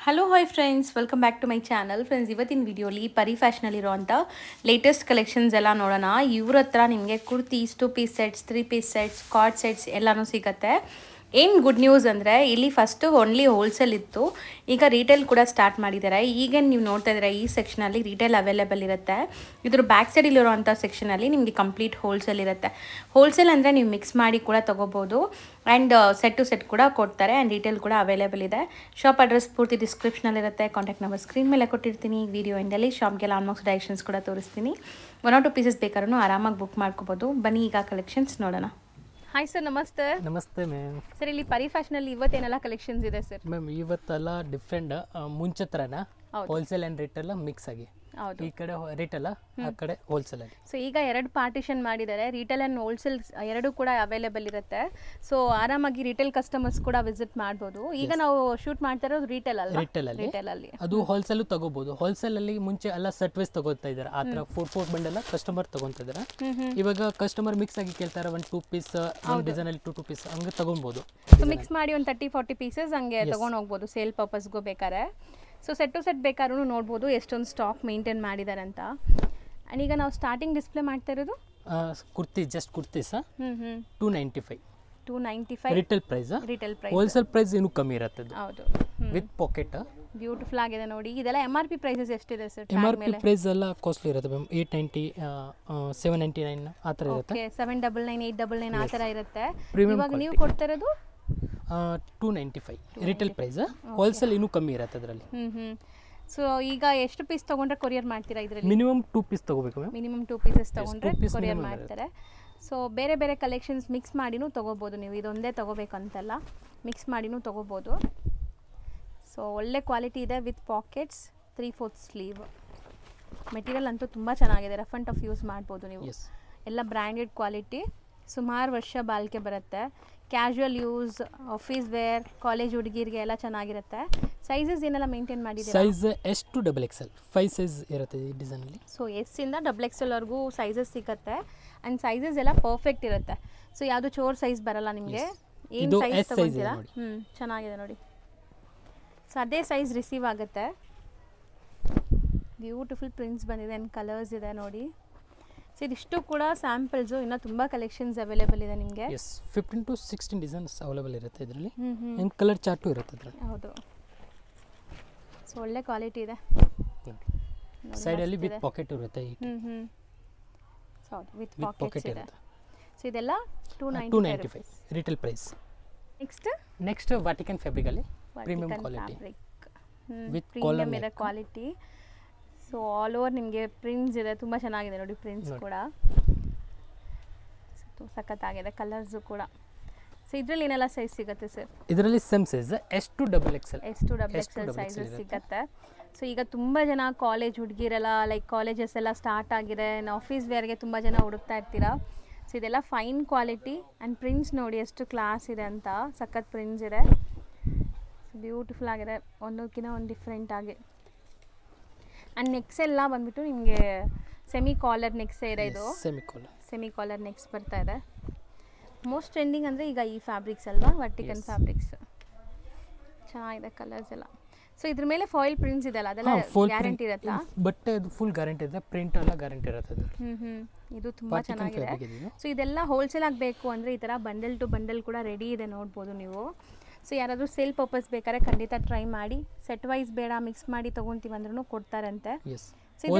Hello hi friends, welcome back to my channel. Friends, ಇವತ್ತಿನ ವಿಡಿಯೋಲಿ ಪರಿ ಫ್ಯಾಷನಲ್ಲಿರುವಂಥ ಲೇಟೆಸ್ಟ್ ಕಲೆಕ್ಷನ್ಸ್ ಎಲ್ಲ ನೋಡೋಣ. ಇವ್ರ ಹತ್ರ ನಿಮಗೆ kurtis, 2 piece sets, 3 piece sets, co-ord sets ಎಲ್ಲನೂ ಸಿಗುತ್ತೆ. ಏನು ಗುಡ್ ನ್ಯೂಸ್ ಅಂದರೆ ಇಲ್ಲಿ ಫಸ್ಟು ಓನ್ಲಿ ಹೋಲ್ಸೇಲ್ ಇತ್ತು, ಈಗ ರೀಟೇಲ್ ಕೂಡ ಸ್ಟಾರ್ಟ್ ಮಾಡಿದ್ದಾರೆ. ಈಗ ನೀವು ನೋಡ್ತಾ ಇದ್ದೀರಾ ಈ ಸೆಕ್ಷನಲ್ಲಿ ರೀಟೇಲ್ ಅವೈಲೇಬಲ್ ಇರುತ್ತೆ. ಇದ್ರ ಬ್ಯಾಕ್ ಸೈಡಲ್ಲಿರುವಂಥ ಸೆಕ್ಷನಲ್ಲಿ ನಿಮಗೆ ಕಂಪ್ಲೀಟ್ ಹೋಲ್ಸೇಲ್ ಇರುತ್ತೆ. ಹೋಲ್ಸೇಲ್ ಅಂದರೆ ನೀವು ಮಿಕ್ಸ್ ಮಾಡಿ ಕೂಡ ತೊಗೋಬೋದು ಆ್ಯಂಡ್ ಸೆಟ್ ಟು ಸೆಟ್ ಕೂಡ ಕೊಡ್ತಾರೆ ಆ್ಯಂಡ್ ರೀಟೇಲ್ ಕೂಡ ಅವೈಲೇಬಲ್ ಇದೆ. ಶಾಪ್ ಅಡ್ರೆಸ್ ಪೂರ್ತಿ ಡಿಸ್ಕ್ರಿಪ್ಷನಲ್ಲಿರುತ್ತೆ, ಕಾಂಟ್ಯಾಕ್ಟ್ ನಂಬರ್ ಸ್ಕ್ರೀನ್ ಮೇಲೆ ಕೊಟ್ಟಿರ್ತೀನಿ. ವಿಡಿಯೋ ಎಂಡಲ್ಲಿ ಶಾಪ್ಗೆಲ್ಲ ಆಲ್ಮೋಸ್ಟ್ ಡೈರೆಕ್ಷನ್ಸ್ ಕೂಡ ತೋರಿಸ್ತೀನಿ. 1 or 2 ಪೀಸಸ್ ಬೇಕಾದ್ರೂ ಆರಾಮಾಗಿ ಬುಕ್ ಮಾಡ್ಕೋಬೋದು. ಬನ್ನಿ ಈಗ ಕಲೆಕ್ಷನ್ಸ್ ನೋಡೋಣ. ಹಾಯ್ ಸರ್, ನಮಸ್ತೆ. ನಮಸ್ತೆ ಮ್ಯಾಮ್. ಸರ್, ಇಲ್ಲಿ ಪರಿ ಫ್ಯಾಷನಲ್ಲಿ ಇವತ್ತೇನೆಲ್ಲ ಕಲೆಕ್ಷನ್ಸ್ ಇದೆ ಸರ್? ಮ್ಯಾಮ್ ಇವತ್ತೆಲ್ಲ ಡಿಫ್ರೆಂಟ್ ಮುಂಚೆ ಥರನ ಹೋಲ್ಸೇಲ್ ಆ್ಯಂಡ್ ರಿಟೇಲ್ ಮಿಕ್ಸ್ ಆಗಿ. ಹೌದು, ಈ ಕಡೆ ರಿಟೇಲ್, ಆ ಕಡೆ ಹೋಲ್ಸೇಲ್ ಆಗಿ. ಸೊ ಈಗ 2 ಪಾರ್ಟಿಷನ್ ಮಾಡಿದ್ದಾರೆ. ರಿಟೇಲ್ ಆ್ಯಂಡ್ ಹೋಲ್ಸೇಲ್ ಎರಡೂ ಕೂಡ ಅವೈಲೇಬಲ್ ಇರುತ್ತೆ. ಸೊ ಆರಾಮಾಗಿ ರಿಟೇಲ್ ಕಸ್ಟಮರ್ಸ್ ಕೂಡ ವಿಸಿಟ್ ಮಾಡ್ಬೋದು. ಈಗ ನಾವು ಶೂಟ್ ಮಾಡ್ತಾ ಇರೋದು ರಿಟೇಲ್ ಅಲ್ಲ? ರಿಟೇಲ್ ಅಲ್ಲಿ ಅದು ಹೋಲ್ಸೇಲ್ ತಗೋಬಹುದು. ಹೋಲ್ಸೇಲ್ ಅಲ್ಲಿ ಮುಂಚೆ ಎಲ್ಲ ಸೆಟ್ ವೈಸ್ ತಗೋತಾ ಇದ್ದಾರೆ. ಆ ಥರ 4 ಬಂಡೆಲ್ಲ ಕಸ್ಟಮರ್ ತಗೊಂತ ಇದ್ದಾರೆ. ಇವಾಗ ಕಸ್ಟಮರ್ ಮಿಕ್ಸ್ ಆಗಿ ಕೇಳ್ತಾರೆ. 1-2 ಪೀಸ್ ಒಂದು ಡಿಸೈನ್ ಅಲ್ಲಿ 2 ಪೀಸ್ ಹಂಗೆ ತಗೊಬಹುದು. ಸೊ ಮಿಕ್ಸ್ ಮಾಡಿ ಒಂದು 30-40 ಪೀಸಸ್ ಹಂಗೆ ತಗೊಂಡು ಹೋಗ್ಬೋದು ಸೇಲ್ ಪರ್ಪಸ್ಗೂ ಬೇಕಾದ್ರೆ. ಸೊ ಸೆಟ್ ಟು ಸೆಟ್ ಬೇಕಾದ್ರೂ ನೋಡ್ಬೋದು ಎಷ್ಟೊಂದು ಸ್ಟಾಕ್ ಮೇಂಟೈನ್ ಮಾಡಿದ್ದಾರೆ ಅಂತ. ಆ್ಯಂಡ್ ಈಗ ನಾವು ಸ್ಟಾರ್ಟಿಂಗ್ ಡಿಸ್ಪ್ಲೇ ಮಾಡ್ತಾ ಇರೋದು kurti, just kurtis 295 retail price. Retail price, wholesale price ಇನ್ನೂ ಕಮ್ಮಿ ಇರುತ್ತೆ. ಹೌದು, ವಿತ್ ಪಾಕೆಟ್. ಬ್ಯೂಟಿಫುಲ್ ಆಗಿದೆ ನೋಡಿ. ಇದೆಲ್ಲ MRP ಪ್ರೈಸಸ್ ಎಷ್ಟಿದೆ ಸರ್? MRP ಪ್ರೈಸ್ ಎಲ್ಲ ಕಾಸ್ಟ್ಲಿ ಇರುತ್ತೆ ಮ್ಯಾಮ್. 890, 799 ಆ ಥರ ಇರುತ್ತೆ. ಓಕೆ, 799, 899 ಆ ಥರ ಇರುತ್ತೆ. ಪ್ರೀಮಿಯಂ ಇವಾಗ ನೀವು ಕೊಡ್ತಾ ಇರೋದು 295 ರಿಟೇಲ್ ಪ್ರೈಸ್. ಹೋಲ್ಸೇಲ್ ಇನ್ನೂ ಕಮ್ಮಿ ಇರುತ್ತೆ ಅದರಲ್ಲಿ. ಸೊ ಈಗ ಎಷ್ಟು ಪೀಸ್ ತೊಗೊಂಡ್ರೆ ಕೊರಿಯರ್ ಮಾಡ್ತೀರಾ ಇದರಲ್ಲಿ? ಮಿನಿಮಮ್ 2 ಪೀಸ್ ತಗೋಬೇಕು ಮ್ಯಾಮ್. ಮಿನಿಮಮ್ 2 ಪೀಸಸ್ ತೊಗೊಂಡ್ರೆ 2 piece ಕೊರಿಯರ್ minimum ಮಾಡ್ತಾರೆ. ಸೊ ಬೇರೆ ಬೇರೆ ಕಲೆಕ್ಷನ್ಸ್ ಮಿಕ್ಸ್ ಮಾಡಿನೂ ತೊಗೋಬೋದು ನೀವು. ಇದೊಂದೇ ತೊಗೋಬೇಕಂತಲ್ಲ, ಮಿಕ್ಸ್ ಮಾಡಿನೂ ತೊಗೋಬೋದು. ಸೊ ಒಳ್ಳೆ ಕ್ವಾಲಿಟಿ ಇದೆ ವಿತ್ ಪಾಕೆಟ್ಸ್, 3/4 ಸ್ಲೀವ್. ಮೆಟೀರಿಯಲ್ ಅಂತೂ ತುಂಬ ಚೆನ್ನಾಗಿದೆ. ರಫ್ ಆ್ಯಂಡ್ ಟಫ್ ಯೂಸ್ ಮಾಡ್ಬೋದು ನೀವು. ಎಲ್ಲ ಬ್ರ್ಯಾಂಡೆಡ್ ಕ್ವಾಲಿಟಿ, ಸುಮಾರು ವರ್ಷ ಬಾಳಿಕೆ ಬರುತ್ತೆ. Casual use, office wear, college ಹುಡುಗಿರಿಗೆ ಎಲ್ಲ ಚೆನ್ನಾಗಿರುತ್ತೆ. ಸೈಜಸ್ ಏನೆಲ್ಲ ಮೇಂಟೈನ್ ಮಾಡಿದ್ದೀರಾ? Size S to XXL 5 size ಇರುತ್ತೆ ಈ ಡಿಸೈನಲ್ಲಿ. ಸೊ S ಇಂದ XXL ವರೆಗೂ ಸೈಜಸ್ ಸಿಗುತ್ತೆ ಆ್ಯಂಡ್ ಸೈಜಸ್ ಎಲ್ಲ ಪರ್ಫೆಕ್ಟ್ ಇರುತ್ತೆ. ಸೊ ಯಾವುದು ಚೋರ್ ಸೈಜ್ ಬರಲ್ಲ ನಿಮಗೆ. ಏನು ಸೈಜ್ ತಗೊಳ್ತೀರಾ? ಚೆನ್ನಾಗಿದೆ ನೋಡಿ. ಸೊ ಅದೇ ಸೈಜ್ ರಿಸೀವ್ ಆಗುತ್ತೆ. ಬ್ಯೂಟಿಫುಲ್ ಪ್ರಿಂಟ್ಸ್ ಬಂದಿದೆ ಆ್ಯಂಡ್ ಕಲರ್ಸ್ ಇದೆ ನೋಡಿ. ಸೊ ಇದಿಷ್ಟು ಕೂಡ ಸ್ಯಾಂಪಲ್ಸು, ಇನ್ನೂ ತುಂಬ ಕಲೆಕ್ಷನ್ಸ್ ಅವೈಲೇಬಲ್ ಇದೆ ನಿಮಗೆ. 15 to 16 ಡಿಸೈನ್ಸ್ ಅವೈಲೇಬಲ್ ಇರುತ್ತೆ ಇದರಲ್ಲಿ. ಆ್ಯಂಡ್ ಕಲರ್ ಚಾರ್ಟು ಇರುತ್ತೆ ಅದರಲ್ಲಿ. ಹೌದು, ಸೊ ಒಳ್ಳೆ ಕ್ವಾಲಿಟಿ ಇದೆ. ಸೈಡಲ್ಲಿ ವಿತ್ ಪಾಕೆಟ್ ಇರುತ್ತೆ. ಹೌದು, ವಿತ್ ಪಾಕೆಟ್ಸ್ ಇದೆ. ಸೊ ಇದೆಲ್ಲ 295 ರಿಟೇಲ್ ಪ್ರೈಸ್. ನೆಕ್ಸ್ಟ್ ವಾಟಿಕನ್ ಫ್ಯಾಬ್ರಿಕಲ್ಲಿ ಪ್ರೀಮಿಯಂ ಕ್ವಾಲಿಟಿ ವಿತ್ ಕಾಲಮ್ ಇದೆ ಕ್ವಾಲಿಟಿ. ಸೊ ಆಲ್ ಓವರ್ ನಿಮಗೆ ಪ್ರಿಂಟ್ಸ್ ಇದೆ, ತುಂಬ ಚೆನ್ನಾಗಿದೆ ನೋಡಿ. ಪ್ರಿಂಟ್ಸ್ ಕೂಡ ಸಖತ್ತಾಗಿದೆ, ಕಲರ್ಸು ಕೂಡ. ಸೊ ಇದರಲ್ಲಿ ಏನೆಲ್ಲ ಸೈಜ್ ಸಿಗುತ್ತೆ ಸರ್? ಇದರಲ್ಲಿ same size S to XXL. S to XXL sizes ಸಿಗುತ್ತೆ. ಸೊ ಈಗ ತುಂಬ ಜನ ಕಾಲೇಜ್ ಹುಡುಗಿರೆಲ್ಲ, ಲೈಕ್ ಕಾಲೇಜಸ್ ಎಲ್ಲ ಸ್ಟಾರ್ಟ್ ಆಗಿದೆ, ಆಫೀಸ್ ವೇರ್ಗೆ ತುಂಬ ಜನ ಹುಡುಕ್ತಾ ಇರ್ತೀರಾ. ಸೊ ಇದೆಲ್ಲ ಫೈನ್ ಕ್ವಾಲಿಟಿ ಆ್ಯಂಡ್ ಪ್ರಿಂಟ್ಸ್ ನೋಡಿ ಎಷ್ಟು ಕ್ಲಾಸ್ ಇದೆ ಅಂತ. ಸಖತ್ ಪ್ರಿಂಟ್ಸ್ ಇದೆ, ಬ್ಯೂಟಿಫುಲ್ ಆಗಿದೆ, ಒಂದಕ್ಕಿಂತ ಒಂದು ಡಿಫ್ರೆಂಟ್ ಆಗಿ. ಆ್ಯಂಡ್ ನೆಕ್ಸ್ ಎಲ್ಲ ಬಂದ್ಬಿಟ್ಟು ನಿಮಗೆ ಸೆಮಿ ಕಾಲರ್ ನೆಕ್ಸ್ ಇದೆ. ಇದು ಸೆಮಿ ಕಾಲರ್ ನೆಕ್ಸ್ ಬರ್ತಾ ಇದೆ. ಮೋಸ್ಟ್ ಟ್ರೆಂಡಿಂಗ್ ಅಂದರೆ ಈಗ ಈ ಫ್ಯಾಬ್ರಿಕ್ಸ್ ಅಲ್ವಾ, ವರ್ಟಿಕನ್ ಫ್ಯಾಬ್ರಿಕ್ಸ್. ಚೆನ್ನಾಗಿದೆ ಕಲರ್ಸ್ ಎಲ್ಲ. ಸೊ ಇದ್ರ ಮೇಲೆ ಫಾಯಿಲ್ ಪ್ರಿಂಟ್ಸ್ ಇದೆಲ್ಲ, ಅದೆಲ್ಲ ಗ್ಯಾರಂಟಿ ಇರುತ್ತಾ? ಬಟ್ಟೆ ಅದು ಫುಲ್ ಗ್ಯಾರಂಟಿ ಇದೆ, ಪ್ರಿಂಟ್ ಎಲ್ಲ ಗ್ಯಾರಂಟಿ ಇರುತ್ತೆ ಅದು. ಇದು ತುಂಬ ಚೆನ್ನಾಗಿದೆ. ಸೊ ಇದೆಲ್ಲ ಹೋಲ್ಸೇಲ್ ಆಗಬೇಕು ಅಂದರೆ ಈ ಥರ ಬಂಡಲ್ ಟು ಬಂಡಲ್ ಕೂಡ ರೆಡಿ ಇದೆ, ನೋಡ್ಬೋದು ನೀವು. ಸೊ ಯಾರಾದರೂ ಸೇಲ್ ಪರ್ಪಸ್ ಬೇಕಾದ್ರೆ ಖಂಡಿತ ಟ್ರೈ ಮಾಡಿ. ಸೆಟ್ ವೈಸ್ ಬೇಡ, ಮಿಕ್ಸ್ ಮಾಡಿ ತೊಗೊತೀವಿ ಅಂದ್ರೂ ಕೊಡ್ತಾರಂತೆ.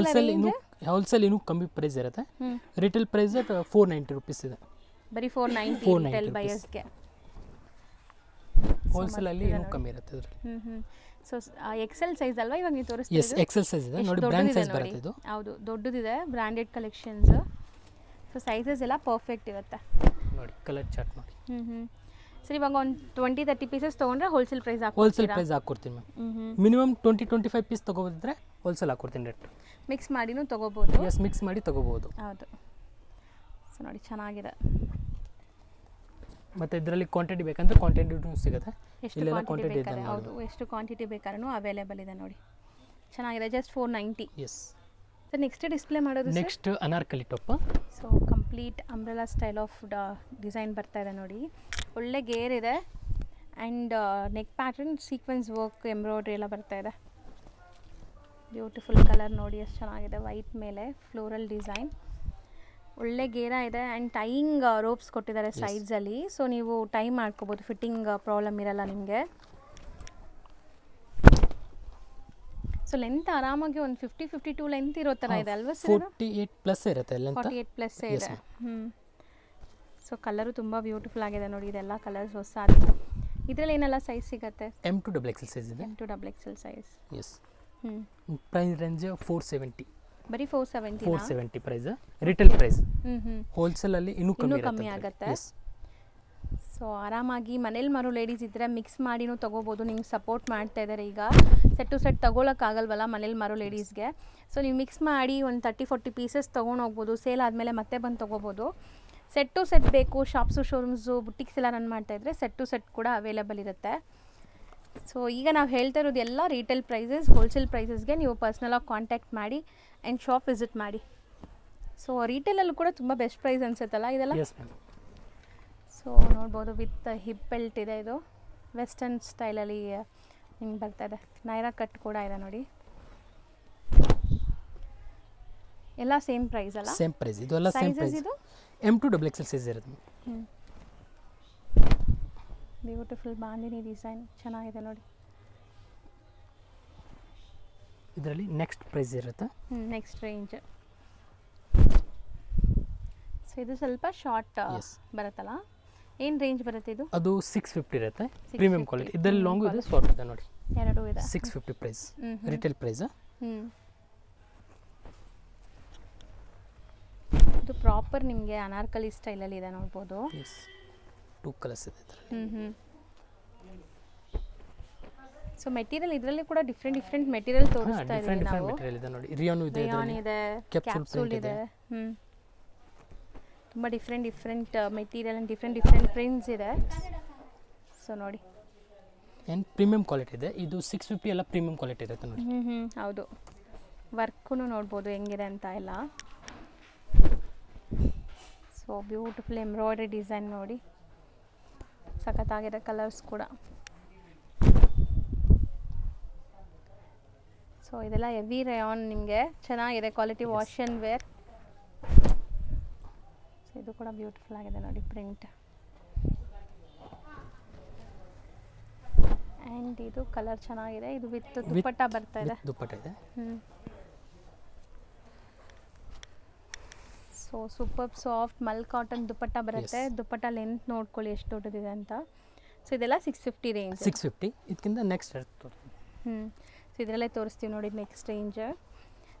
ಹೋಲ್ಸೇಲ್ ಇನ್ನೂ ಕಮ್ಮಿ ಪ್ರೈಸ್ ಇರುತ್ತೆ. ರಿಟೇಲ್ ಪ್ರೈಸ್ 490 ರೂಪೀಸ್ ಇದೆ. ಬರೀ 490 ರಿಟೇಲ್ ಬಯರ್ಸ್ಗೆ. ಹೋಲ್ಸೇಲ್ ಅಲ್ಲಿ ಇನ್ನೂ ಕಮ್ಮಿ ಇರುತ್ತೆ ಇದರಲ್ಲಿ. ಸೊ XL ಸೈಜ್ ಅಲ್ವಾ ಇವಾಗ ನೀವು ತೋರಿಸ್ತೀವಿ? XL ಸೈಜ್ ಇದೆ ನೋಡಿ, ಬ್ರ್ಯಾಂಡ್ ಸೈಜ್ ಬರುತ್ತೆ ಇದು. ಹೌದು, ದೊಡ್ಡದಿದೆ, ಬ್ರ್ಯಾಂಡೆಡ್ ಕಲೆಕ್ಷನ್ಸ್. ಸೊ ಸೈಜಸ್ ಎಲ್ಲ ಪರ್ಫೆಕ್ಟ್ ಇರುತ್ತೆ ನೋಡಿ. ಕಲರ್ ಚಾರ್ಟ್ ನೋಡಿ. ಸರಿ, ಇವಾಗ ಒಂದು 20-30 ಪೀಸಸ್ ತೊಗೊಂಡ್ರೆ ಹೋಲ್ಸೇಲ್ ಪ್ರೈಸ್ ಹಾಕ್ಕೊಡ್ತೀನಿ ಮ್ಯಾಮ್. ಮಿನಿಮಮ್ 20-25 ಪೀಸ್ ತೊಗೋಬೋದಿದ್ರೆ ಹೋಲ್ಸೇಲ್ ಹಾಕ್ಕೊಡ್ತೀನಿ ರೇಟ್. ಮಿಕ್ಸ್ ಮಾಡಿನೂ ತೊಗೋಬೋದು. ಮಿಕ್ಸ್ ಮಾಡಿ ತೊಗೋಬೋದು. ಹೌದು. ಸೊ ನೋಡಿ ಚೆನ್ನಾಗಿದೆ. ಮತ್ತು ಇದರಲ್ಲಿ ಕ್ವಾಂಟಿಟಿ ಬೇಕಂದ್ರೆ ಕ್ವಾಂಟಿಟಿನೂ ಸಿಗುತ್ತೆ. ಇಲ್ಲೆಲ್ಲ ಕ್ವಾಂಟಿಟಿ ಇದೆ. ಹೌದು, ಎಷ್ಟು ಕ್ವಾಂಟಿಟಿ ಬೇಕಾದ್ರೂ ಅವೈಲೇಬಲ್ ಇದೆ ನೋಡಿ. ಚೆನ್ನಾಗಿದೆ, ಜಸ್ಟ್ 490. ಸರ್ ನೆಕ್ಸ್ಟ್ ಡಿಸ್ಪ್ಲೇ ಮಾಡೋದು? Next Anarkali top. So complete umbrella style of design ಬರ್ತಾ ಇದೆ ನೋಡಿ. ಒಳ್ಳೆ ಗೇರ್ ಇದೆ and neck pattern sequence work embroidery ಎಲ್ಲ ಬರ್ತಾ ಇದೆ. ಬ್ಯೂಟಿಫುಲ್ ಕಲರ್ ನೋಡಿ ಎಷ್ಟು ಚೆನ್ನಾಗಿದೆ, ವೈಟ್ ಮೇಲೆ ಫ್ಲೋರಲ್ ಡಿಸೈನ್, ಒಳ್ಳೆ ಗೇರ ಇದೆ. ಆ್ಯಂಡ್ ಟೈಯಿಂಗ್ ರೋಪ್ಸ್ ಕೊಟ್ಟಿದ್ದಾರೆ ಸೈಡ್ಸಲ್ಲಿ, ಸೊ ನೀವು ಟೈ ಮಾಡ್ಕೋಬೋದು, ಫಿಟ್ಟಿಂಗ್ ಪ್ರಾಬ್ಲಮ್ ಇರಲ್ಲ ನಿಮಗೆ. ಸೊ ಲೆಂತ್ ಆರಾಮಾಗಿ ಒಂದು 50-52 ಲೆಂತ್ ಇರೋ ಥರ ಇದೆ ಅಲ್ವಾ ಸರ್? 48 ಪ್ಲಸ್ ಇರುತ್ತೆ, 48+ ಇದೆ. ಸೊ ಕಲರು ತುಂಬ ಬ್ಯೂಟಿಫುಲ್ ಆಗಿದೆ ನೋಡಿ, ಇದೆಲ್ಲ ಕಲರ್ಸ್ ಹೊಸ. ಇದರಲ್ಲಿ ಏನೆಲ್ಲ ಸೈಜ್ ಸಿಗುತ್ತೆ? M2XXL ಸೈಜ್ ಇದೆ. M2XXL size. S. Price range 470. ಬರೀ 470 ಪ್ರೈಸ್ ರಿಟೇಲ್ ಪ್ರೈಸ್. ಹೋಲ್ಸೇಲ್ ಅಲ್ಲಿ ಇನ್ನೂ ಕಮ್ಮಿ ಆಗುತ್ತೆ. ಸೊ ಆರಾಮಾಗಿ ಮನೇಲಿ ಮಾರೋ ಲೇಡೀಸ್ ಇದ್ದರೆ ಮಿಕ್ಸ್ ಮಾಡಿನೂ ತೊಗೋಬೋದು. ನಿಮ್ಗೆ ಸಪೋರ್ಟ್ ಮಾಡ್ತಾ ಇದ್ದಾರೆ ಈಗ. ಸೆಟ್ ಟು ಸೆಟ್ ತೊಗೊಳಕ್ಕಾಗಲ್ವಲ್ಲ ಮನೇಲಿ ಮಾರೋ ಲೇಡೀಸ್ಗೆ. ಸೊ ನೀವು ಮಿಕ್ಸ್ ಮಾಡಿ ಒಂದು 30-40 ಪೀಸಸ್ ತೊಗೊಂಡು ಹೋಗ್ಬೋದು. ಸೇಲ್ ಆದಮೇಲೆ ಮತ್ತೆ ಬಂದು ತೊಗೋಬೋದು. ಸೆಟ್ ಟು ಸೆಟ್ ಬೇಕು, ಶಾಪ್ಸು ಶೋರೂಮ್ಸು ಬುಟಿಕ್ಸ್ ಎಲ್ಲ ರನ್ ಮಾಡ್ತಾಯಿದ್ರೆ ಸೆಟ್ ಟು ಸೆಟ್ ಕೂಡ ಅವೈಲೇಬಲ್ ಇರುತ್ತೆ. ಸೊ ಈಗ ನಾವು ಹೇಳ್ತಾ ಇರೋದು ಎಲ್ಲ ರೀಟೇಲ್ ಪ್ರೈಸಸ್. ಹೋಲ್ಸೇಲ್ ಪ್ರೈಸಸ್ಗೆ ನೀವು ಪರ್ಸ್ನಲಾಗಿ ಕಾಂಟ್ಯಾಕ್ಟ್ ಮಾಡಿ ಆ್ಯಂಡ್ ಶಾಪ್ ವಿಸಿಟ್ ಮಾಡಿ. ಸೊ ರೀಟೇಲಲ್ಲೂ ಕೂಡ ತುಂಬ ಬೆಸ್ಟ್ ಪ್ರೈಸ್ ಅನಿಸುತ್ತಲ್ಲ ಇದೆಲ್ಲ? ಸೊ ನೋಡ್ಬೋದು, ವಿತ್ ಹಿಪ್ ಬೆಲ್ಟ್ ಇದೆ. ಇದು ವೆಸ್ಟರ್ನ್ ಸ್ಟೈಲಲ್ಲಿ ಹಿಂಗೆ ಬರ್ತಾ ಇದೆ. ನೈರಾ ಕಟ್ ಕೂಡ ಇದೆ ನೋಡಿ. ಎಲ್ಲ ಸೇಮ್ ಪ್ರೈಸ್ ಅಲ್ಲ? Same price. ಇದು ಎಲ್ಲ ಸೇಮ್ ಪ್ರೈಸ್. ಇದು M2XXL ಸೈಜ್ ಇರುತ್ತೆ. ಬ್ಯೂಟಿಫುಲ್ ಬಾಂದಿನಿ ಡಿಸೈನ್ ಚೆನ್ನಾಗಿದೆ ನೋಡಿ. ಇದರಲ್ಲಿ ನೆಕ್ಸ್ಟ್ ಪ್ರೈಸ್ ಇರುತ್ತೆ. Next range. ಸೊ ಇದು ಸ್ವಲ್ಪ ಶಾರ್ಟ್ ಬರುತ್ತಲ್ಲ, ಏನು ರೇಂಜ್ ಬರುತ್ತೆ ಇದು? ಅದು 650 ಇರುತ್ತೆ, ಪ್ರೀಮಿಯಂ ಕ್ವಾಲಿಟಿ. ಇದರಲ್ಲಿ ಲಾಂಗ್ ಇದೆ, ಶಾರ್ಟ್ ಇದೆ ನೋಡಿ. ಎರಡೂ ಇದೆ. 650 ಪ್ರೈಸ್, ರಿಟೇಲ್ ಪ್ರೈಸ್. ಇದು ಪ್ರಾಪರ್ ನಿಮಗೆ ಅನಾರ್ಕಲಿ ಸ್ಟೈಲಲ್ಲಿ ಇದೆ ನೋಡ್ಬೋದು. 2 ಕಲರ್ಸ್ ಇದೆ ಇದರಲ್ಲಿ. ಸೊ ಮೆಟೀರಿಯಲ್ ಇದರಲ್ಲಿ ಕೂಡ ಡಿಫ್ರೆಂಟ್ ಮೆಟೀರಿಯಲ್ ತೋರಿಸ್ತಾ ಇದ್ದೀವಿ ನಾವು. ಮೆಟೀರಿಯಲ್ ಇದೆ ನೋಡಿ. ರಿಯಾನ್ ಇದೆ, ರಿಯಾನ್ ಇದೆ, ಕ್ಯಾಪ್ಸೂಲ್ ಇದೆ. ತುಂಬ different material and different prints ಇದೆ. ಸೊ ನೋಡಿ, ಏನು ಪ್ರೀಮಿಯಂ ಕ್ವಾಲಿಟಿ ಇದೆ. ಇದು 650 ಎಲ್ಲ ಪ್ರೀಮಿಯಂ ಕ್ವಾಲಿಟಿ ಇರುತ್ತೆ ನೋಡಿ. ಹೌದು. ವರ್ಕೂ ನೋಡ್ಬೋದು ಹೆಂಗಿದೆ ಅಂತ ಎಲ್ಲ. ಸೊ ಬ್ಯೂಟಿಫುಲ್ ಎಂಬ್ರಾಯ್ಡ್ರಿ ಡಿಸೈನ್ ನೋಡಿ, ಸಖತ್ತಾಗಿದೆ. ಕಲರ್ಸ್ ಕೂಡ. ಸೊ ಇದೆಲ್ಲ ಹೆವಿ ರೇಯಾನ್, ನಿಮಗೆ ಚೆನ್ನಾಗಿದೆ quality, wash and wear. So ಇದು ಕೂಡ ಬ್ಯೂಟಿಫುಲ್ ಆಗಿದೆ ನೋಡಿ ಪ್ರಿಂಟ್. ಆ್ಯಂಡ್ ಇದು ಕಲರ್ ಚೆನ್ನಾಗಿದೆ. ಇದು ವಿತ್ ದುಪ್ಪಟ್ಟ ಬರ್ತಾ ಇದೆ. ದುಪ್ಪಟ್ಟ ಇದೆ. So super soft mul cotton ದುಪ್ಪಟ್ಟ ಬರುತ್ತೆ. ದುಪ್ಪಟ್ಟ ಲೆಂತ್ ನೋಡ್ಕೊಳ್ಳಿ ಎಷ್ಟು ದೊಡ್ಡದಿದೆ ಅಂತ. ಸೊ ಇದೆಲ್ಲ 650 ರೇಂಜ್. 650. ಇದಕ್ಕಿಂತ ನೆಕ್ಸ್ಟ್ ಸೊ ಇದರಲ್ಲೇ ತೋರಿಸ್ತೀವಿ ನೋಡಿ ನೆಕ್ಸ್ಟ್ ರೇಂಜ್.